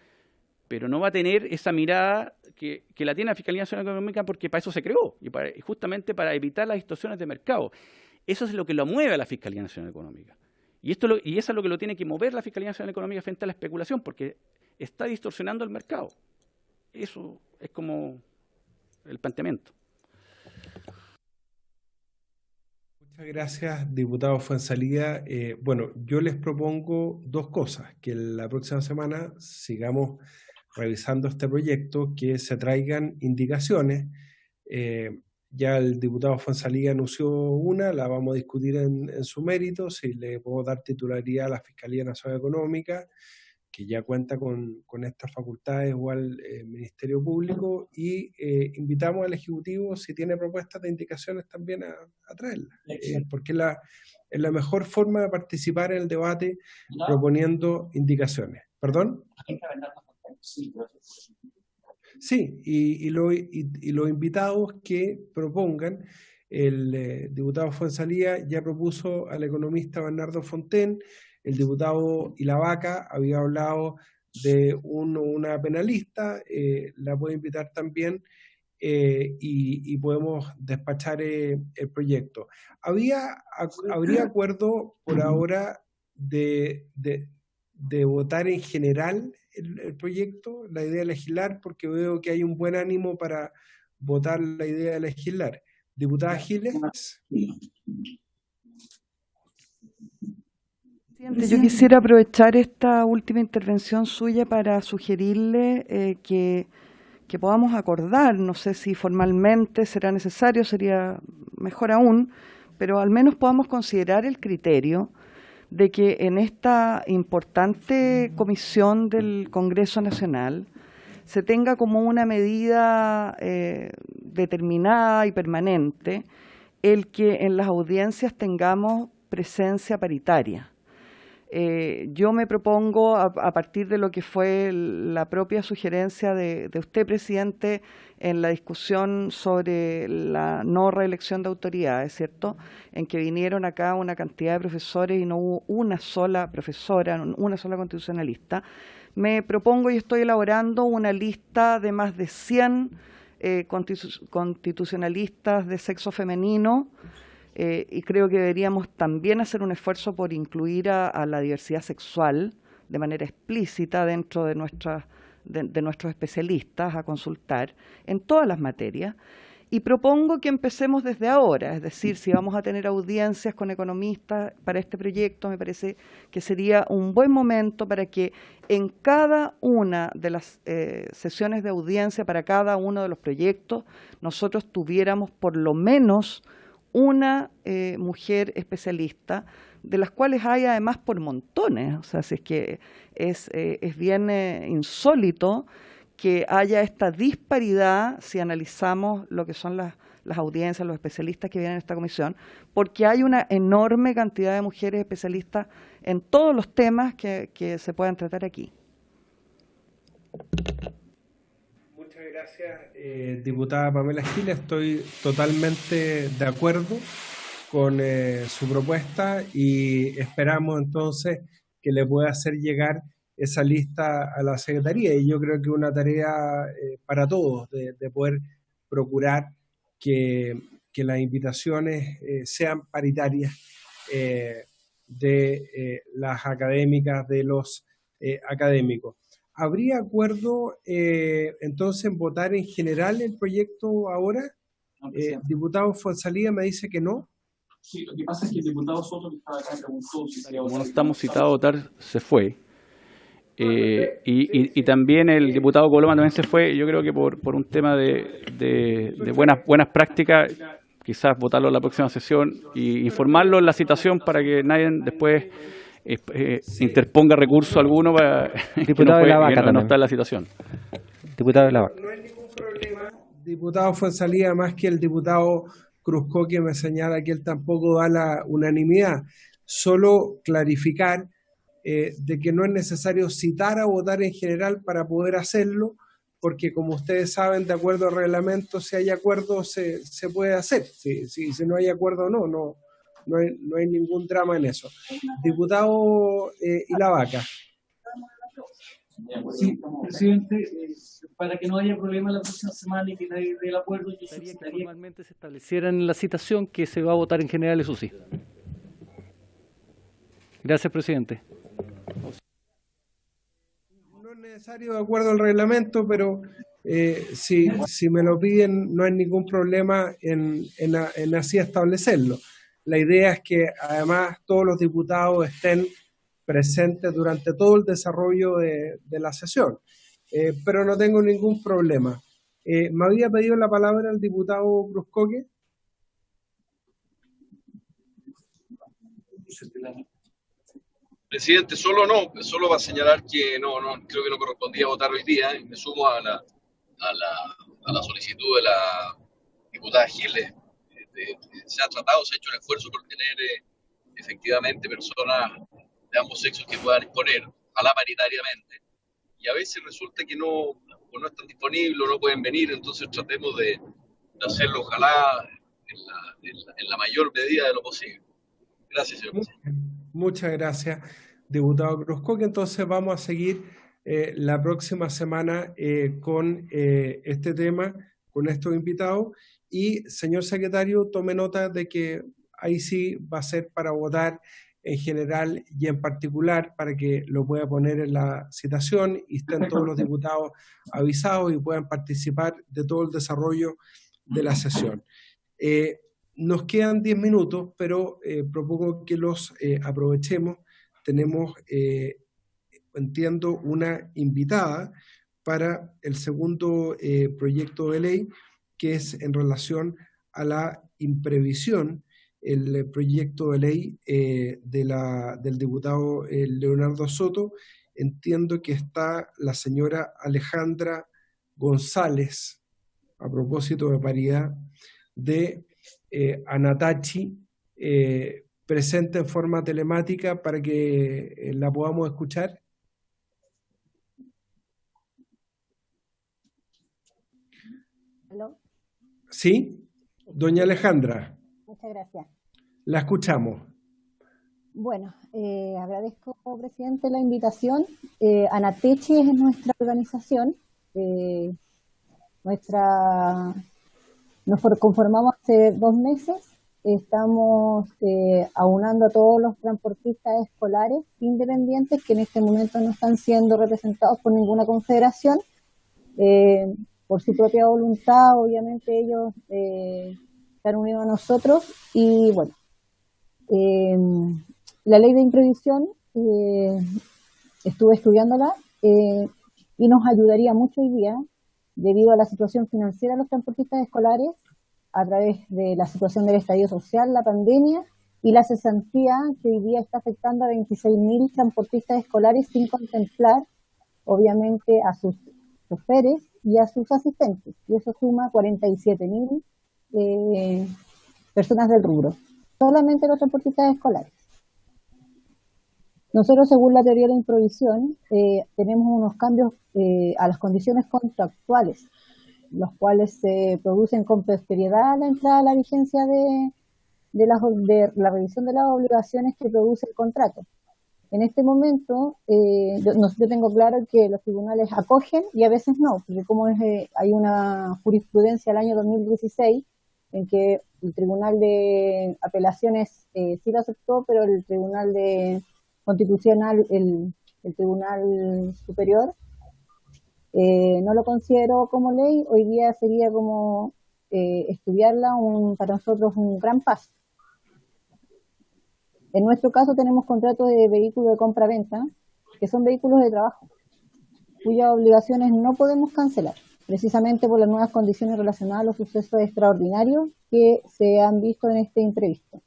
pero no va a tener esa mirada que la tiene la Fiscalía Nacional Económica, porque para eso se creó, y justamente para evitar las distorsiones de mercado. Eso es lo que lo mueve a la Fiscalía Nacional Económica. Y eso es lo que lo tiene que mover la Fiscalía Nacional Económica frente a la especulación, porque está distorsionando el mercado. Eso es como el planteamiento. Muchas gracias, diputado Fuenzalía. Bueno, yo les propongo dos cosas: que la próxima semana sigamos revisando este proyecto, que se traigan indicaciones. Ya el diputado Fuenzalía anunció una, la vamos a discutir en su mérito, si le puedo dar titularidad a la Fiscalía Nacional Económica, que ya cuenta con estas facultades, o al Ministerio Público, y invitamos al Ejecutivo, si tiene propuestas de indicaciones, también a traerlas, porque es la mejor forma de participar en el debate, proponiendo indicaciones. ¿Perdón? Sí, y los invitados que propongan, el diputado Fuenzalía ya propuso al economista Bernardo Fonten, el diputado Ilavaca había hablado de una penalista, la puede invitar también, y podemos despachar el proyecto. ¿Habría acuerdo por ahora de votar en general el proyecto, la idea de legislar? Porque veo que hay un buen ánimo para votar la idea de legislar. Diputada Giles. Yo quisiera aprovechar esta última intervención suya para sugerirle que podamos acordar, no sé si formalmente será necesario, sería mejor aún, pero al menos podamos considerar el criterio de que en esta importante comisión del Congreso Nacional se tenga como una medida determinada y permanente el que en las audiencias tengamos presencia paritaria. Yo me propongo, a partir de lo que fue la propia sugerencia de usted, presidente, en la discusión sobre la no reelección de autoridades, ¿cierto?, en que vinieron acá una cantidad de profesores y no hubo una sola profesora, una sola constitucionalista, me propongo y estoy elaborando una lista de más de 100 constitucionalistas de sexo femenino, y creo que deberíamos también hacer un esfuerzo por incluir a la diversidad sexual de manera explícita dentro de nuestros especialistas a consultar en todas las materias. Y propongo que empecemos desde ahora, es decir, si vamos a tener audiencias con economistas para este proyecto, me parece que sería un buen momento para que en cada una de las sesiones de audiencia, para cada uno de los proyectos, nosotros tuviéramos por lo menos una mujer especialista, de las cuales hay además por montones. O sea, si es que es bien insólito que haya esta disparidad si analizamos lo que son las audiencias, los especialistas que vienen a esta comisión, porque hay una enorme cantidad de mujeres especialistas en todos los temas que se puedan tratar aquí. Muchas gracias, diputada Pamela Giles. Estoy totalmente de acuerdo con su propuesta y esperamos entonces que le pueda hacer llegar esa lista a la Secretaría. Y yo creo que es una tarea para todos de poder procurar que las invitaciones sean paritarias, de las académicas, de los académicos. ¿Habría acuerdo entonces en votar en general el proyecto ahora? Diputado Fuenzalía me dice que no. Sí, lo que pasa es que el diputado Soto, que estaba acá, preguntó si sería como no estamos citados a votar, se fue. Y también el diputado Coloma también se fue, yo creo que por un tema de buenas prácticas, quizás votarlo en la próxima sesión y informarlo en la citación para que nadie después interponga recurso alguno para Diputado de la Vaca que no también. está en la situación. Diputado de la Vaca. No hay ningún problema. Diputado Fuenzalía, más que el diputado Cruzco, que me señala que él tampoco da la unanimidad. Solo clarificar de que no es necesario citar a votar en general para poder hacerlo, porque como ustedes saben, de acuerdo al reglamento, si hay acuerdo se puede hacer. Si no hay acuerdo, no hay ningún drama en eso. Diputado y la Vaca. Sí, presidente, para que no haya problema la próxima semana y que nadie dé el acuerdo, yo Que solicitaría formalmente se estableciera en la citación que se va a votar en general, eso sí. Gracias, presidente. No es necesario de acuerdo al reglamento, pero si me lo piden no hay ningún problema en así establecerlo. La idea es que además todos los diputados estén presentes durante todo el desarrollo de la sesión, pero no tengo ningún problema. ¿Me había pedido la palabra el diputado Cruzcoque? Presidente, solo va a señalar que no creo que no correspondía votar hoy día, y me sumo a la solicitud de la diputada Giles. Se ha hecho un esfuerzo por tener efectivamente personas de ambos sexos que puedan exponer, ojalá paritariamente, y a veces resulta que no están disponibles o no pueden venir, entonces tratemos de hacerlo ojalá en la mayor medida de lo posible. Gracias, señor presidente. Muchas gracias, diputado Cruzcoque. Entonces vamos a seguir la próxima semana con este tema, con estos invitados. Y, señor secretario, tome nota de que ahí sí va a ser para votar en general y en particular, para que lo pueda poner en la citación y estén todos los diputados avisados y puedan participar de todo el desarrollo de la sesión. Nos quedan 10 minutos, pero propongo que los aprovechemos. Tenemos, entiendo, una invitada para el segundo proyecto de ley, que es en relación a la imprevisión, el proyecto de ley del diputado Leonardo Soto. Entiendo que está la señora Alejandra González, a propósito de paridad, de Anatachi, presente en forma telemática para que la podamos escuchar. ¿Aló? Sí, doña Alejandra, Muchas gracias. la escuchamos. Bueno, agradezco, presidente, la invitación. Anatechi es nuestra organización. Nos conformamos hace 2 meses. Estamos aunando a todos los transportistas escolares independientes que en este momento no están siendo representados por ninguna confederación. Por su propia voluntad, obviamente ellos se han unido a nosotros. Y bueno, la ley de imprevisión estuve estudiándola y nos ayudaría mucho hoy día debido a la situación financiera de los transportistas escolares a través de la situación del estallido social, la pandemia y la cesantía que hoy día está afectando a 26.000 transportistas escolares sin contemplar obviamente a sus choferes y a sus asistentes, y eso suma 47.000 personas del rubro, solamente los transportistas escolares. Nosotros, según la teoría de la improvisión, tenemos unos cambios a las condiciones contractuales, los cuales se producen con posterioridad a la entrada a la vigencia de la revisión de las obligaciones que produce el contrato. En este momento, yo tengo claro que los tribunales acogen y a veces no, porque como hay una jurisprudencia del año 2016 en que el Tribunal de Apelaciones sí lo aceptó, pero el Tribunal Constitucional, el Tribunal Superior, no lo considero como ley. Hoy día sería como estudiarla para nosotros un gran paso. En nuestro caso tenemos contratos de vehículos de compra-venta, que son vehículos de trabajo, cuyas obligaciones no podemos cancelar, precisamente por las nuevas condiciones relacionadas a los sucesos extraordinarios que se han visto en este imprevisto.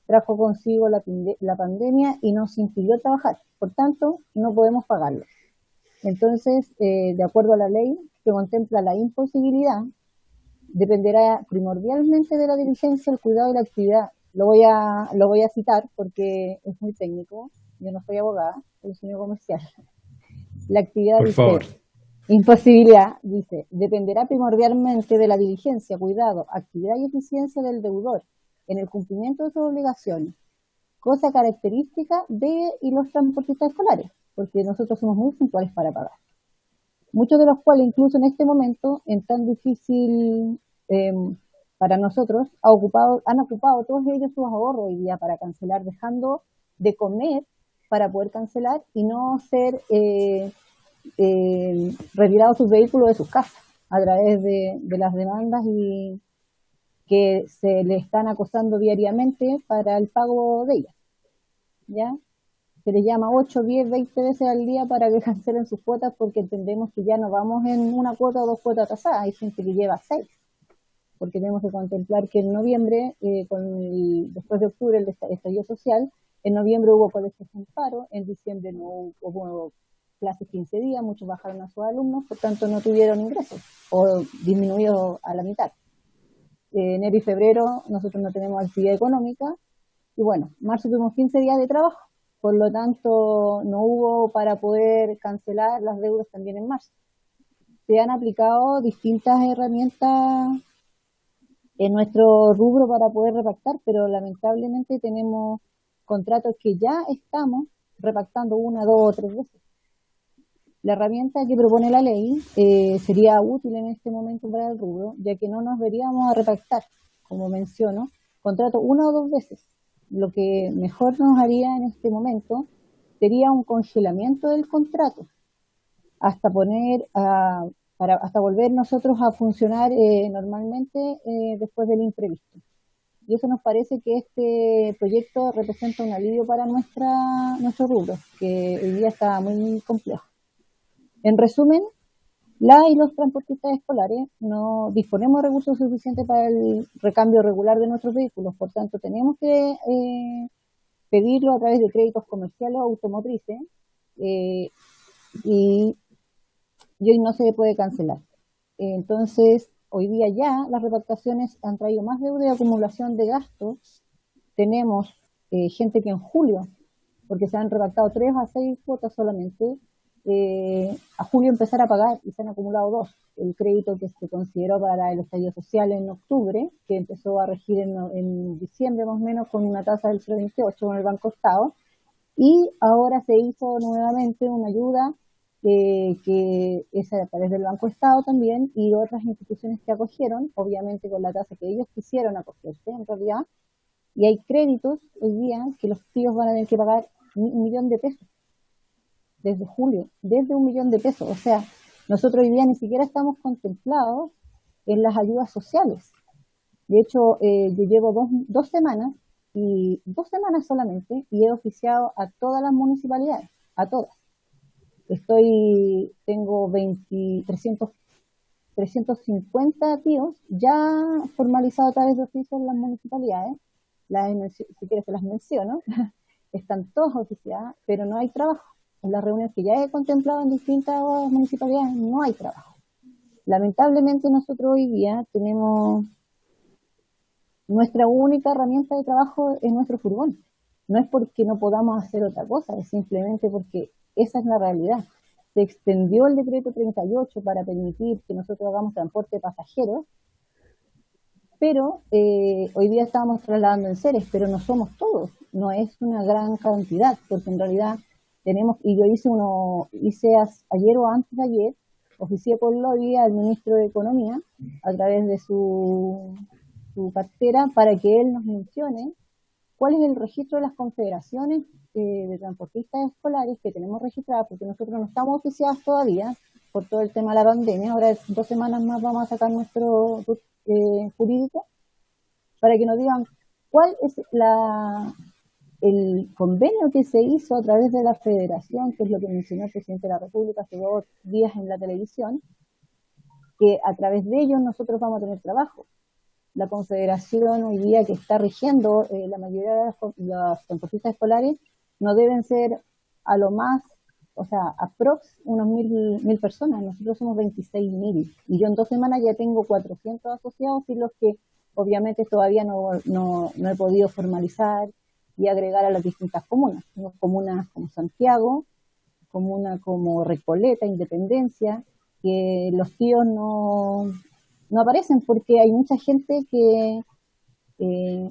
trajo consigo la pandemia y nos impidió trabajar. Por tanto, no podemos pagarlo. Entonces, de acuerdo a la ley que contempla la imposibilidad, dependerá primordialmente de la diligencia, el cuidado y la actividad. Lo voy a citar porque es muy técnico. Yo no soy abogada, soy ingeniero comercial. La actividad Por dice, favor. imposibilidad, dice, dependerá primordialmente de la diligencia, cuidado, actividad y eficiencia del deudor en el cumplimiento de sus obligaciones, cosa característica de y los transportistas escolares, porque nosotros somos muy puntuales para pagar. Muchos de los cuales, incluso en este momento, en tan difícil para nosotros, han ocupado todos ellos sus ahorros hoy día para cancelar, dejando de comer para poder cancelar y no ser retirados sus vehículos de sus casas a través de las demandas y que se le están acosando diariamente para el pago de ellas. ¿Ya? Se les llama 8, 10, 20 veces al día para que cancelen sus cuotas porque entendemos que ya no vamos en una cuota o 2 cuotas atrasadas. Hay gente que lleva 6, porque tenemos que contemplar que en noviembre, después de octubre, el estallido social, en noviembre hubo colegios en paro, en diciembre no hubo clases 15 días, muchos bajaron a sus alumnos, por tanto no tuvieron ingresos o disminuido a la mitad. Enero y febrero nosotros no tenemos actividad económica y bueno, marzo tuvimos 15 días de trabajo, por lo tanto no hubo para poder cancelar las deudas también en marzo. Se han aplicado distintas herramientas en nuestro rubro para poder repactar, pero lamentablemente tenemos contratos que ya estamos repactando 1, 2 o 3 veces. La herramienta que propone la ley sería útil en este momento para el rubro, ya que no nos veríamos a repactar, como menciono, contrato 1 o 2 veces. Lo que mejor nos haría en este momento sería un congelamiento del contrato hasta hasta volver nosotros a funcionar normalmente después del imprevisto. Y eso nos parece que este proyecto representa un alivio para nuestro rubro, que hoy día está muy complejo. En resumen, y los transportistas escolares no disponemos de recursos suficientes para el recambio regular de nuestros vehículos, por tanto tenemos que pedirlo a través de créditos comerciales o automotrices y hoy no se puede cancelar. Entonces, hoy día ya las repactaciones han traído más deuda y acumulación de gastos. Tenemos gente que en julio, porque se han repactado 3 a 6 cuotas solamente, a julio empezar a pagar y se han acumulado 2. El crédito que se consideró para el estallido social en octubre, que empezó a regir en diciembre más o menos con una tasa del 0,28 con el Banco Estado, y ahora se hizo nuevamente una ayuda que es a través del Banco Estado también y otras instituciones que acogieron, obviamente con la tasa que ellos quisieron acogerse en realidad, y hay créditos hoy día que los tíos van a tener que pagar 1 millón de pesos desde julio, desde 1 millón de pesos. O sea, nosotros hoy día ni siquiera estamos contemplados en las ayudas sociales. De hecho, yo llevo dos semanas, y 2 semanas solamente, y he oficiado a todas las municipalidades, a todas. Tengo 350 tíos ya formalizados a través de oficios en las municipalidades. Si quieres te las menciono. Están todas oficiadas, pero no hay trabajo. En las reuniones que ya he contemplado en distintas municipalidades no hay trabajo. Lamentablemente nosotros hoy día tenemos nuestra única herramienta de trabajo es nuestro furgón. No es porque no podamos hacer otra cosa, es simplemente porque esa es la realidad. Se extendió el decreto 38 para permitir que nosotros hagamos transporte de pasajeros, pero hoy día estábamos trasladando en seres, pero no somos todos, no es una gran cantidad, porque en realidad tenemos, y yo hice ayer o antes de ayer, oficié por lobby al ministro de Economía a través de su cartera para que él nos mencione cuál es el registro de las confederaciones de transportistas escolares que tenemos registradas, porque nosotros no estamos oficiados todavía por todo el tema de la pandemia. Ahora en 2 semanas más vamos a sacar nuestro jurídico para que nos digan cuál es el convenio que se hizo a través de la federación, que es lo que mencionó el presidente de la República hace 2 días en la televisión, que a través de ellos nosotros vamos a tener trabajo. la confederación hoy día que está rigiendo la mayoría de los transportistas escolares no deben ser a lo más, o sea, aprox unos 1.000 personas. Nosotros somos 26.000 y yo en 2 semanas ya tengo 400 asociados y los que obviamente todavía no he podido formalizar y agregar a las distintas comunas. Tengo comunas como Santiago, comuna como Recoleta, Independencia, que los tíos no aparecen porque hay mucha gente que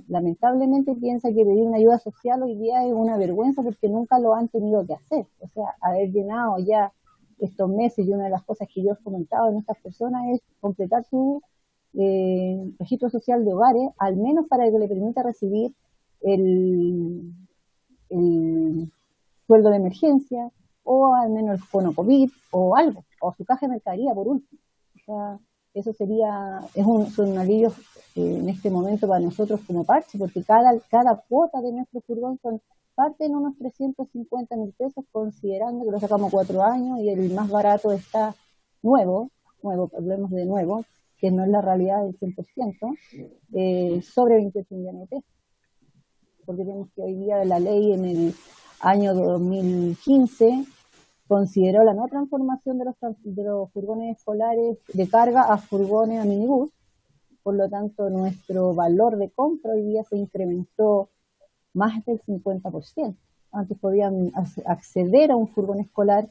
lamentablemente piensa que pedir una ayuda social hoy día es una vergüenza porque nunca lo han tenido que hacer. O sea, haber llenado ya estos meses, y una de las cosas que yo he comentado en estas personas es completar su registro social de hogares, al menos para que le permita recibir el sueldo de emergencia, o al menos el bono COVID, o algo, o su caja de mercadería por último. O sea, eso son un alivio en este momento para nosotros como parche, porque cada cuota de nuestro furgón parte en unos 350.000 pesos, considerando que lo sacamos 4 años y el más barato está nuevo, hablemos de nuevo, que no es la realidad del 100%, sobre 28 millones de pesos. Porque vemos que hoy día la ley en el año 2015 consideró la no transformación de los furgones escolares de carga a furgones a minibús. Por lo tanto, nuestro valor de compra hoy día se incrementó más del 50%. Antes podían acceder a un furgón escolar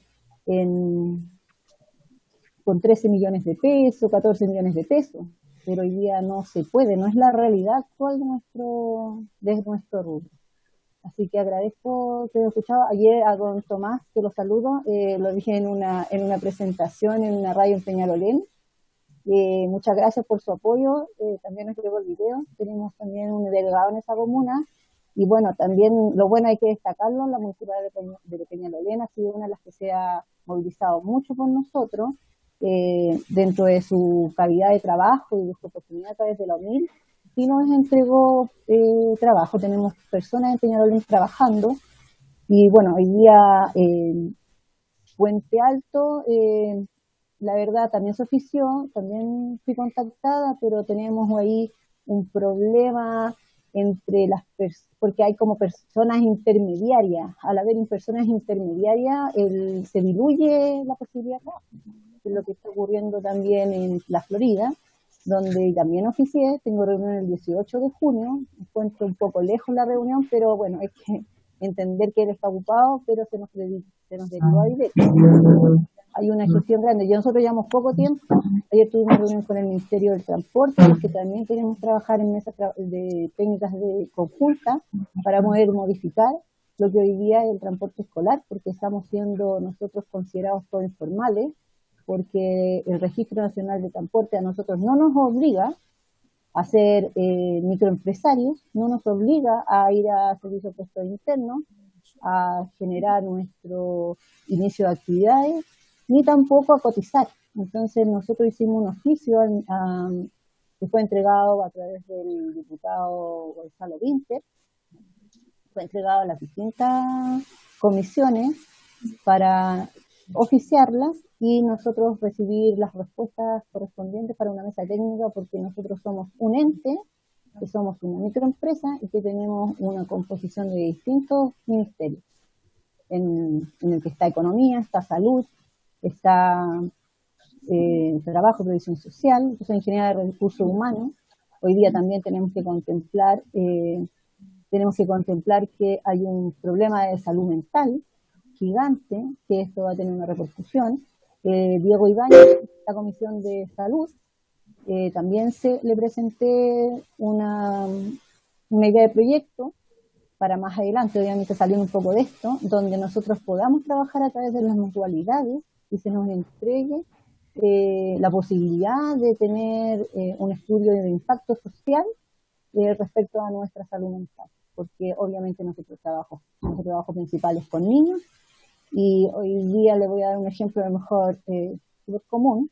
con 13 millones de pesos, 14 millones de pesos, pero hoy día no se puede, no es la realidad actual de nuestro rubro. Así que agradezco que he escuchado ayer a don Tomás, que lo saludo, lo dije en una presentación en una radio en Peñalolén. Muchas gracias por su apoyo, también nos llegó el video, tenemos también un delegado en esa comuna, y bueno, también lo bueno hay que destacarlo, la municipalidad de Peñalolén ha sido una de las que se ha movilizado mucho con nosotros, dentro de su calidad de trabajo y de su oportunidad a través de la UNIL, y nos entregó trabajo. Tenemos personas en Peñalolén trabajando, y bueno, hoy día Puente Alto, la verdad también se ofició, también fui contactada, pero tenemos ahí un problema entre las personas, porque hay como personas intermediarias. Al haber personas intermediarias, se diluye la posibilidad de trabajo. Es lo que está ocurriendo también en la Florida, donde también oficié. Tengo reunión el 18 de junio, me encuentro un poco lejos la reunión, pero bueno, hay que entender que él está ocupado, pero se nos derivó a directo. Hay una gestión grande. Nosotros llevamos poco tiempo. Ayer tuvimos reunión con el Ministerio del Transporte, porque también queremos trabajar en mesas de técnicas de conjunta para poder modificar lo que hoy día es el transporte escolar, porque estamos siendo nosotros considerados todos informales, porque el Registro Nacional de Transporte a nosotros no nos obliga a ser microempresarios, no nos obliga a ir a servicio de puestos internos, a generar nuestro inicio de actividades, ni tampoco a cotizar. Entonces nosotros hicimos un oficio que fue entregado a través del diputado Gonzalo Winter, fue entregado a las distintas comisiones para oficiarlas y nosotros recibir las respuestas correspondientes para una mesa técnica, porque nosotros somos un ente, que somos una microempresa y que tenemos una composición de distintos ministerios, en el que está Economía, está Salud, está Trabajo, Previsión Social, yo soy ingeniera de Recursos Humanos. Hoy día también tenemos que contemplar que hay un problema de salud mental gigante, que esto va a tener una repercusión. Diego Ibáñez, la Comisión de Salud, también le presenté una idea de proyecto para más adelante, obviamente saliendo un poco de esto, donde nosotros podamos trabajar a través de las mutualidades y se nos entregue la posibilidad de tener un estudio de impacto social respecto a nuestra salud mental, porque obviamente nuestro trabajo principal es con niños. Y hoy día le voy a dar un ejemplo a lo mejor súper común,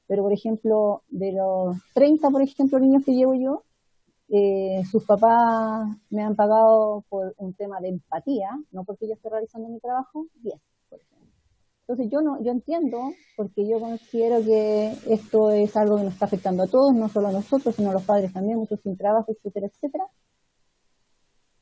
pero por ejemplo, de los 30, por ejemplo, niños que llevo yo, sus papás me han pagado por un tema de empatía, no porque yo esté realizando mi trabajo, 10, por ejemplo. Entonces yo entiendo, porque yo considero que esto es algo que nos está afectando a todos, no solo a nosotros, sino a los padres también, muchos sin trabajo, etcétera, etcétera.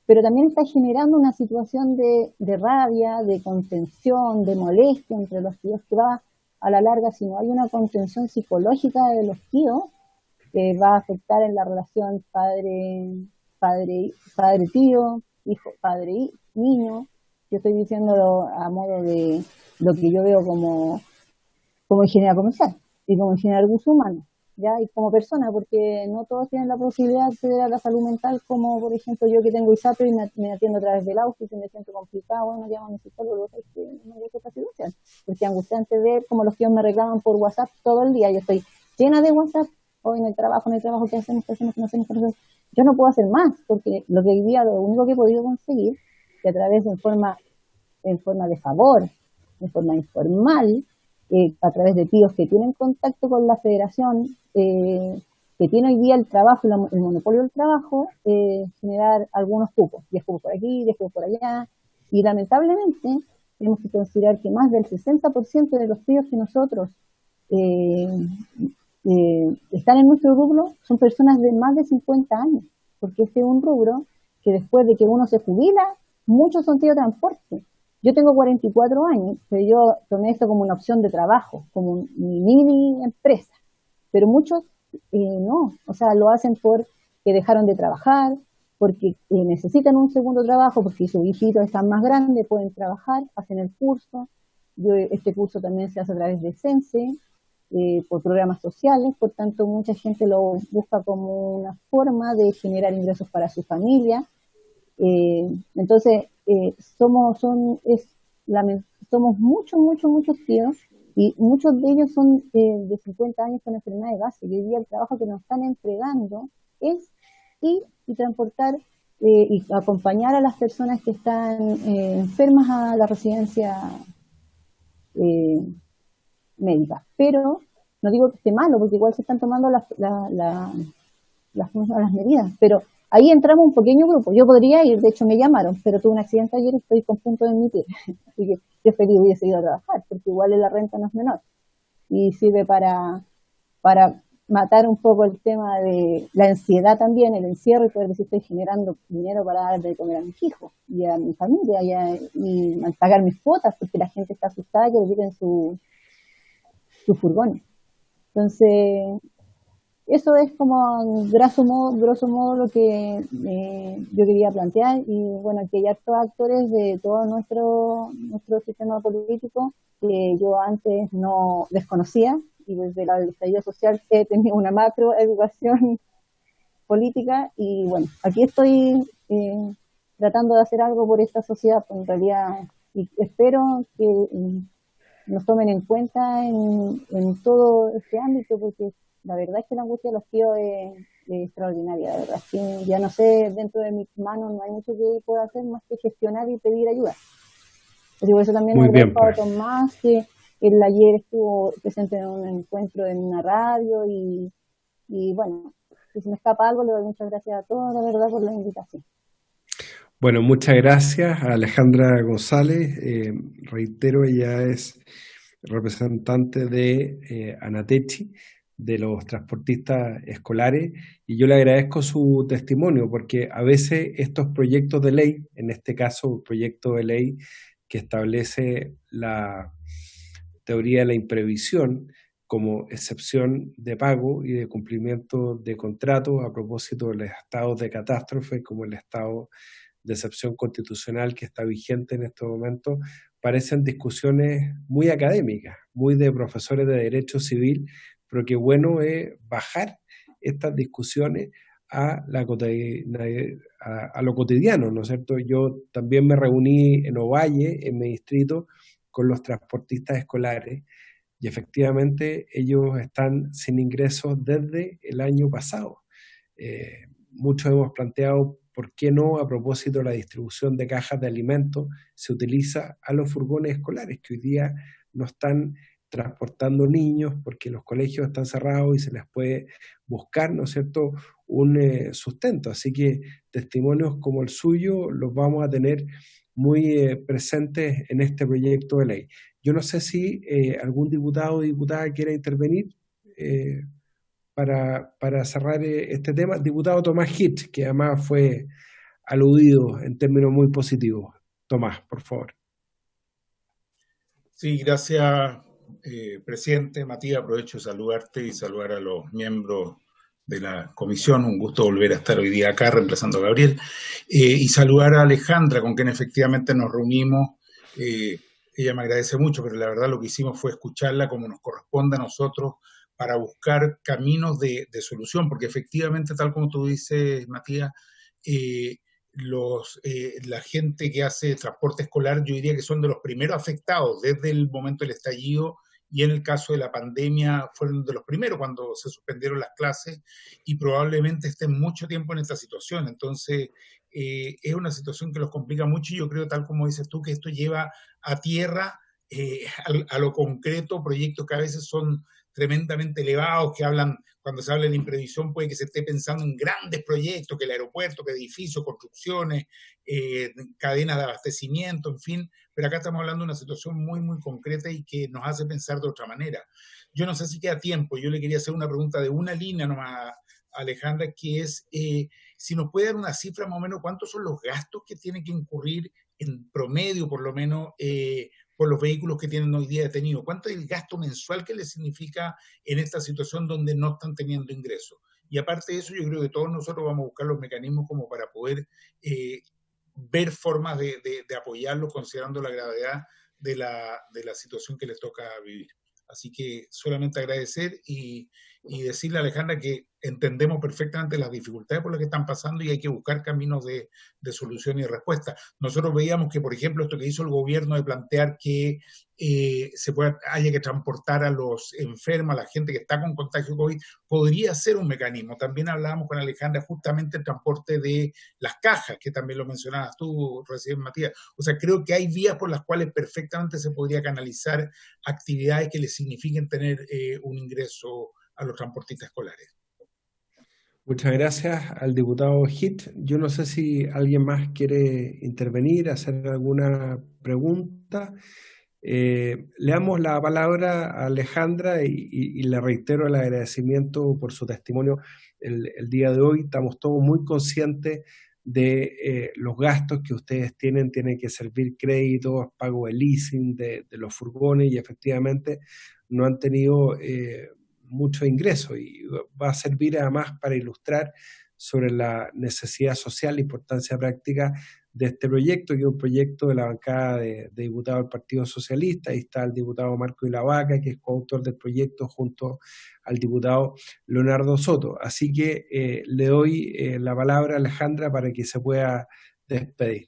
Pero también está generando una situación de rabia, de contención, de molestia entre los tíos, que va a la larga, si no hay una contención psicológica de los tíos, va a afectar en la relación padre-tío, hijo, padre-niño. Yo estoy diciéndolo a modo de lo que yo veo como ingeniera comercial y como ingeniera de recursos humanos, ¿ya? Y como persona, porque no todos tienen la posibilidad de acceder a la salud mental, como por ejemplo yo que tengo ISAPRE y me atiendo a través del auto, y me siento complicado, bueno, llamo a mi psicólogo, es que no hay otra situación, porque es angustiante ver como los tíos me reclaman por WhatsApp todo el día. Yo estoy llena de WhatsApp, hoy en el trabajo, ¿qué hacemos? ¿Qué no hacemos? Yo no puedo hacer más, porque lo que hoy día, lo único que he podido conseguir, que a través de en forma de favor, en forma informal, a través de tíos que tienen contacto con la federación, que tiene hoy día el trabajo, el monopolio del trabajo, generar algunos cupos, 10 cupos por aquí, 10 cupos por allá, y lamentablemente tenemos que considerar que más del 60% de los tíos que nosotros están en nuestro rubro son personas de más de 50 años, porque este es un rubro que después de que uno se jubila, muchos son tíos de transporte. Yo tengo 44 años, pero yo tomé esto como una opción de trabajo, como mi mini empresa, pero muchos no, o sea, lo hacen porque dejaron de trabajar, porque necesitan un segundo trabajo, porque sus hijitos están más grandes, pueden trabajar, hacen el curso. Este curso también se hace a través de CENSE, por programas sociales, por tanto mucha gente lo busca como una forma de generar ingresos para su familia. Entonces somos muchos tíos, y muchos de ellos son de 50 años con enfermedad de base, y hoy día el trabajo que nos están entregando es ir y transportar y acompañar a las personas que están enfermas a la residencia médica. Pero no digo que esté malo, porque igual se están tomando las medidas, pero ahí entramos un pequeño grupo. Yo podría ir, de hecho me llamaron, pero tuve un accidente ayer y estoy con punto de emitir. Así que yo feliz hubiese ido a trabajar, porque igual la renta no es menor. Y sirve para matar un poco el tema de la ansiedad también, el encierro, y poder decir, estoy generando dinero para dar de comer a mis hijos y a mi familia y pagar mis cuotas, porque la gente está asustada que le quiten su furgón. Entonces, eso es como grosso modo lo que yo quería plantear. Y bueno, que hay hartos actores de todo nuestro sistema político que yo antes no desconocía, y desde el estallido social he tenido una macro educación política, y bueno, aquí estoy tratando de hacer algo por esta sociedad, pues en realidad, y espero que nos tomen en cuenta en todo este ámbito, porque la verdad es que la angustia de los tíos es extraordinaria. La verdad es que ya no sé, dentro de mis manos no hay mucho que pueda hacer más que gestionar y pedir ayuda. Así por eso también agradezco a Tomás, que él ayer estuvo presente en un encuentro en una radio, y bueno, si se me escapa algo, le doy muchas gracias a todos, la verdad, por la invitación. Bueno, muchas gracias a Alejandra González. Reitero, ella es representante de Anatechi, de los transportistas escolares, y yo le agradezco su testimonio, porque a veces estos proyectos de ley, en este caso un proyecto de ley que establece la teoría de la imprevisión como excepción de pago y de cumplimiento de contratos a propósito de los estados de catástrofe, como el estado de excepción constitucional que está vigente en estos momentos, parecen discusiones muy académicas, muy de profesores de derecho civil, pero que bueno es bajar estas discusiones a lo cotidiano, ¿no es cierto? Yo también me reuní en Ovalle, en mi distrito, con los transportistas escolares, y efectivamente ellos están sin ingresos desde el año pasado. Muchos hemos planteado por qué no, a propósito de la distribución de cajas de alimentos, se utiliza a los furgones escolares, que hoy día no están transportando niños porque los colegios están cerrados y se les puede buscar, ¿no es cierto?, un sustento. Así que testimonios como el suyo los vamos a tener muy presentes en este proyecto de ley. Yo no sé si algún diputado o diputada quiera intervenir para cerrar este tema. Diputado Tomás Hitch, que además fue aludido en términos muy positivos. Tomás, por favor. Sí, gracias, presidente. Matías, aprovecho de saludarte y saludar a los miembros de la comisión. Un gusto volver a estar hoy día acá reemplazando a Gabriel. Y saludar a Alejandra, con quien efectivamente nos reunimos. Ella me agradece mucho, pero la verdad lo que hicimos fue escucharla como nos corresponde a nosotros para buscar caminos de solución, porque efectivamente, tal como tú dices, Matías, la gente que hace transporte escolar, yo diría que son de los primeros afectados desde el momento del estallido, y en el caso de la pandemia fueron de los primeros cuando se suspendieron las clases, y probablemente estén mucho tiempo en esta situación. Entonces, es una situación que los complica mucho, y yo creo, tal como dices tú, que esto lleva a tierra, a lo concreto, proyectos que a veces son tremendamente elevados, que hablan, cuando se habla de imprevisión, puede que se esté pensando en grandes proyectos, que el aeropuerto, que edificios, construcciones, cadenas de abastecimiento, en fin, pero acá estamos hablando de una situación muy, muy concreta y que nos hace pensar de otra manera. Yo no sé si queda tiempo, yo le quería hacer una pregunta de una línea nomás a Alejandra, que es si nos puede dar una cifra más o menos, cuántos son los gastos que tiene que incurrir en promedio, por lo menos, por los vehículos que tienen hoy día detenidos. ¿Cuánto es el gasto mensual que les significa en esta situación donde no están teniendo ingresos? Y aparte de eso, yo creo que todos nosotros vamos a buscar los mecanismos como para poder ver formas de apoyarlos, considerando la gravedad de la situación que les toca vivir. Así que solamente agradecer y decirle a Alejandra que entendemos perfectamente las dificultades por las que están pasando y hay que buscar caminos de solución y de respuesta. Nosotros veíamos que, por ejemplo, esto que hizo el gobierno de plantear que haya que transportar a los enfermos, a la gente que está con contagio COVID, podría ser un mecanismo. También hablábamos con Alejandra justamente el transporte de las cajas, que también lo mencionabas tú recién, Matías. O sea, creo que hay vías por las cuales perfectamente se podría canalizar actividades que les signifiquen tener un ingreso a los transportistas escolares. Muchas gracias al diputado Hit. Yo no sé si alguien más quiere intervenir, hacer alguna pregunta. Le damos la palabra a Alejandra y le reitero el agradecimiento por su testimonio el día de hoy. Estamos todos muy conscientes de los gastos que ustedes tienen que servir créditos, pago de leasing de los furgones, y efectivamente no han tenido mucho ingreso, y va a servir además para ilustrar sobre la necesidad social e importancia práctica de este proyecto, que es un proyecto de la bancada de diputados del Partido Socialista. Ahí está el diputado Marco Ilavaca, que es coautor del proyecto junto al diputado Leonardo Soto. Así que le doy la palabra a Alejandra para que se pueda despedir.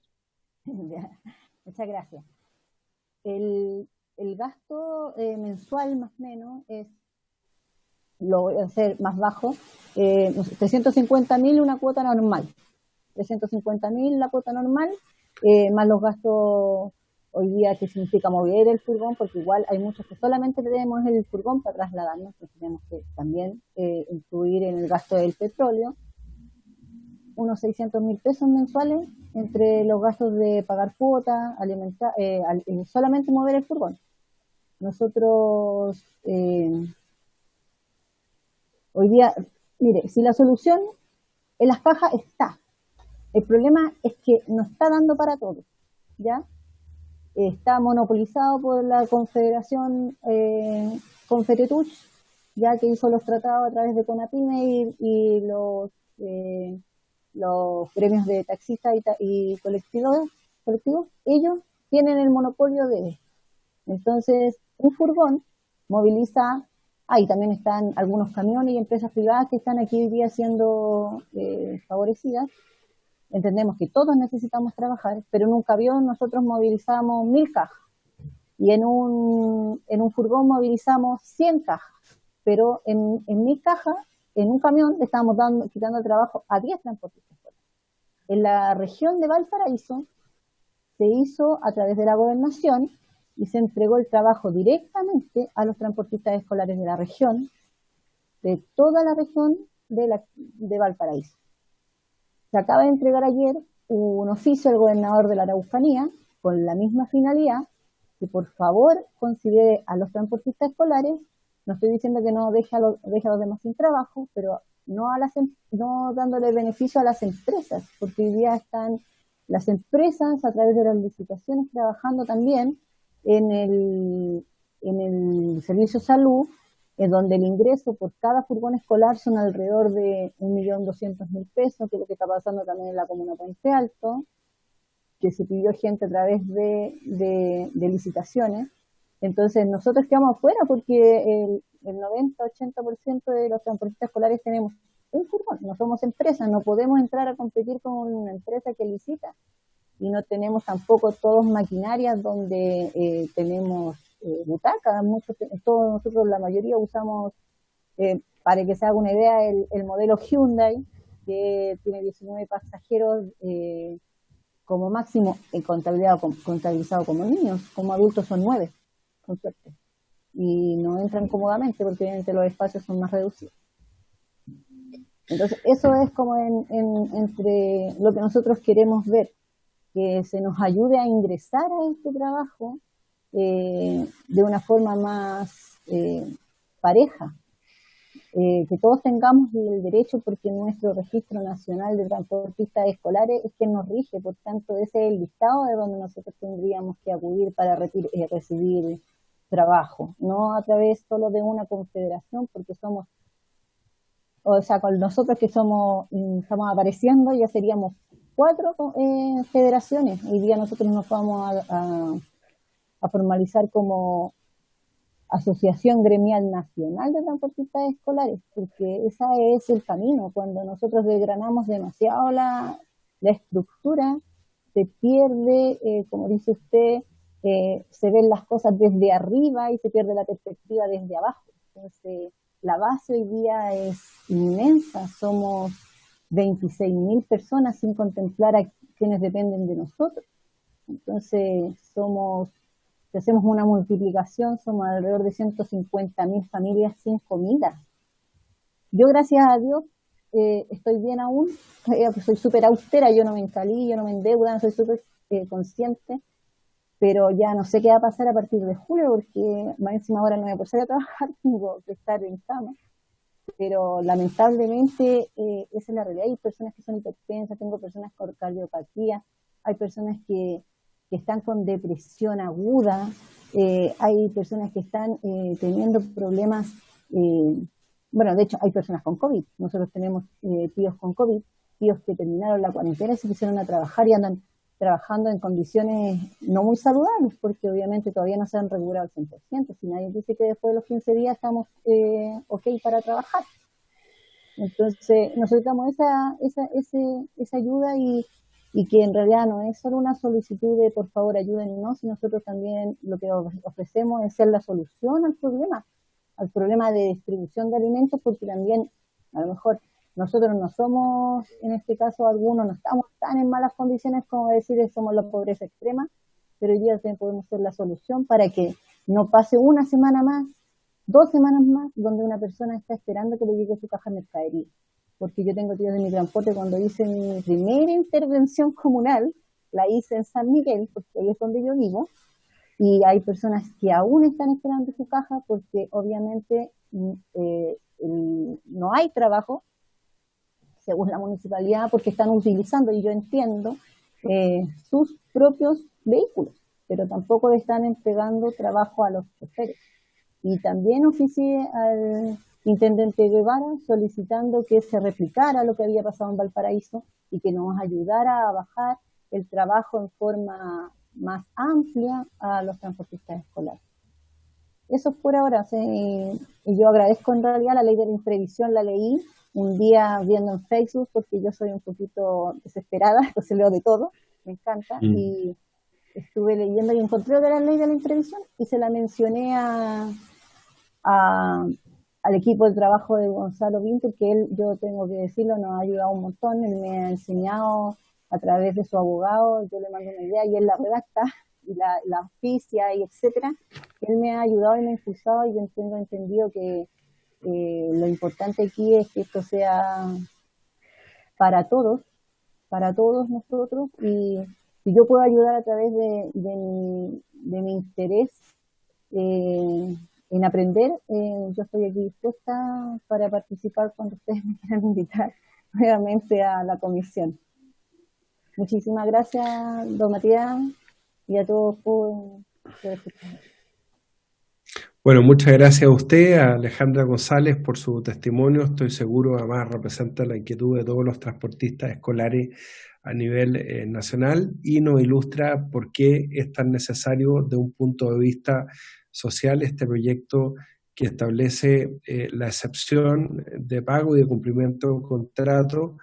Muchas gracias. El gasto mensual más o menos lo voy a hacer más bajo, 350.000 una cuota normal. 350.000 la cuota normal, más los gastos hoy día que significa mover el furgón, porque igual hay muchos que solamente tenemos el furgón para trasladarnos, entonces tenemos que también incluir en el gasto del petróleo unos 600.000 pesos mensuales entre los gastos de pagar cuotas, alimentar, solamente mover el furgón. Nosotros hoy día, mire, si la solución en las cajas está, el problema es que no está dando para todo, ¿ya? Está monopolizado por la Confederación Conferetuch, ya que hizo los tratados a través de CONAPYME y los gremios de taxistas y colectivos, ellos tienen el monopolio de esto. Entonces, un furgón moviliza, ahí también están algunos camiones y empresas privadas que están aquí hoy día siendo favorecidas. Entendemos que todos necesitamos trabajar, pero en un camión nosotros movilizamos 1.000 cajas y en un furgón movilizamos 100 cajas, pero en 1.000 cajas, en un camión le estamos quitando el trabajo a 10 transportistas. En la región de Valparaíso se hizo a través de la gobernación y se entregó el trabajo directamente a los transportistas escolares de la región, de toda la región de Valparaíso. Se acaba de entregar ayer un oficio al gobernador de la Araucanía con la misma finalidad, que por favor considere a los transportistas escolares. No estoy diciendo que no deje a los demás sin trabajo, pero no dándole beneficio a las empresas, porque hoy día están las empresas a través de las licitaciones trabajando también en el servicio salud, en donde el ingreso por cada furgón escolar son alrededor de 1.200.000 pesos, que es lo que está pasando también en la comuna Puente Alto, que se pidió gente a través de licitaciones. Entonces nosotros quedamos afuera porque el 90-80% de los transportistas escolares tenemos un furgón, no somos empresas, no podemos entrar a competir con una empresa que licita, y no tenemos tampoco todos maquinarias donde tenemos butacas. Todos nosotros, la mayoría, usamos, para que se haga una idea, el modelo Hyundai, que tiene 19 pasajeros como máximo, contabilizado como niños. Como adultos son 9, con suerte, y no entran cómodamente porque obviamente los espacios son más reducidos. Entonces eso es como entre lo que nosotros queremos ver, que se nos ayude a ingresar a este trabajo de una forma más pareja, que todos tengamos el derecho, porque nuestro registro nacional de transportistas escolares es quien nos rige, por tanto ese es el listado de donde nosotros tendríamos que acudir para recibir trabajo, no a través solo de una confederación, porque somos, o sea, con nosotros que estamos apareciendo ya seríamos 4 federaciones. Hoy día nosotros nos vamos a formalizar como Asociación Gremial Nacional de Transportistas Escolares, porque ese es el camino. Cuando nosotros desgranamos demasiado la estructura, se pierde, como dice usted, se ven las cosas desde arriba y se pierde la perspectiva desde abajo. Entonces, la base hoy día es inmensa, somos 26.000 personas sin contemplar a quienes dependen de nosotros. Entonces, si hacemos una multiplicación, somos alrededor de 150.000 familias sin comida. Yo, gracias a Dios, estoy bien aún, soy súper austera, yo no me encalí, yo no me endeudo, soy súper consciente, pero ya no sé qué va a pasar a partir de julio, porque más encima ahora no voy a poder salir a trabajar, tengo que estar en cama. Pero lamentablemente esa es la realidad. Hay personas que son hipertensas, tengo personas con cardiopatía, hay personas que están con depresión aguda, hay personas que están teniendo problemas, bueno, de hecho hay personas con COVID. Nosotros tenemos tíos con COVID, tíos que terminaron la cuarentena y se pusieron a trabajar y andan trabajando en condiciones no muy saludables, porque obviamente todavía no se han recuperado al 100%. Si nadie dice que después de los 15 días estamos ok para trabajar. Entonces necesitamos esa ayuda, y que en realidad no es solo una solicitud de por favor ayúdennos, sino nosotros también lo que ofrecemos es ser la solución al problema de distribución de alimentos, porque también a lo mejor nosotros no somos, en este caso algunos, no estamos tan en malas condiciones como decir que somos la pobreza extrema, pero hoy día también podemos ser la solución para que no pase una semana más, 2 semanas más, donde una persona está esperando que le llegue su caja de mercadería. Porque yo tengo tíos de mi transporte, cuando hice mi primera intervención comunal, la hice en San Miguel, porque ahí es donde yo vivo, y hay personas que aún están esperando su caja porque obviamente no hay trabajo, según la municipalidad, porque están utilizando, y yo entiendo, sus propios vehículos, pero tampoco le están entregando trabajo a los choferes. Y también oficié al intendente Guevara solicitando que se replicara lo que había pasado en Valparaíso y que nos ayudara a bajar el trabajo en forma más amplia a los transportistas escolares. Eso es por ahora. Y yo agradezco en realidad la ley de la imprevisión, la leí un día viendo en Facebook, porque yo soy un poquito desesperada, entonces leo de todo, me encanta, y estuve leyendo y encontré de la ley de la imprevisión y se la mencioné al equipo de trabajo de Gonzalo Vinto, que él, yo tengo que decirlo, nos ha ayudado un montón. Él me ha enseñado a través de su abogado, yo le mando una idea y él la redacta y la oficia y etcétera. Él me ha ayudado y me ha impulsado, y yo tengo entendido que lo importante aquí es que esto sea para todos para todos nosotros y si yo puedo ayudar a través de mi interés en aprender, yo estoy aquí dispuesta para participar cuando ustedes me quieran invitar nuevamente a la comisión. Muchísimas gracias, don Matías, y a todos por escuchar. Bueno, muchas gracias a usted, a Alejandra González, por su testimonio. Estoy seguro, además, representa la inquietud de todos los transportistas escolares a nivel nacional y nos ilustra por qué es tan necesario, de un punto de vista social, este proyecto que establece la excepción de pago y de cumplimiento de contrato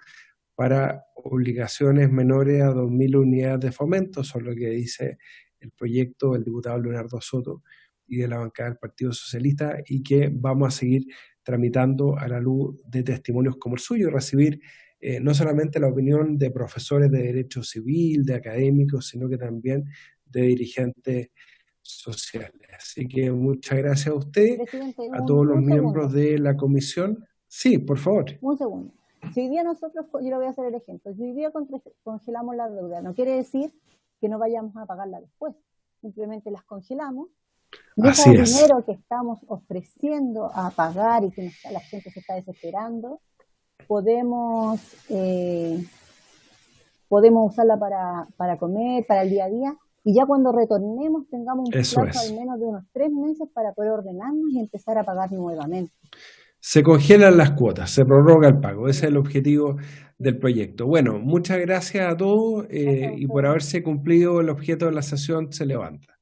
para obligaciones menores a 2.000 unidades de fomento. Eso es lo que dice el proyecto del diputado Leonardo Soto y de la bancada del Partido Socialista, y que vamos a seguir tramitando a la luz de testimonios como el suyo y recibir no solamente la opinión de profesores de Derecho Civil, de académicos, sino que también de dirigentes sociales. Así que muchas gracias a usted, a todos los miembros de la comisión. Sí, por favor. Un segundo. Si hoy día nosotros, yo le voy a hacer el ejemplo, si hoy día congelamos la deuda, no quiere decir que no vayamos a pagarla después, simplemente las congelamos. Y ese dinero que estamos ofreciendo a pagar y que la gente se está desesperando, podemos usarla para comer, para el día a día, y ya cuando retornemos tengamos un plazo al menos de unos 3 meses para poder ordenarnos y empezar a pagar nuevamente. Se congelan las cuotas, se prorroga el pago. Ese es el objetivo del proyecto. Bueno, muchas gracias a todos y por haberse cumplido el objeto de la sesión se levanta.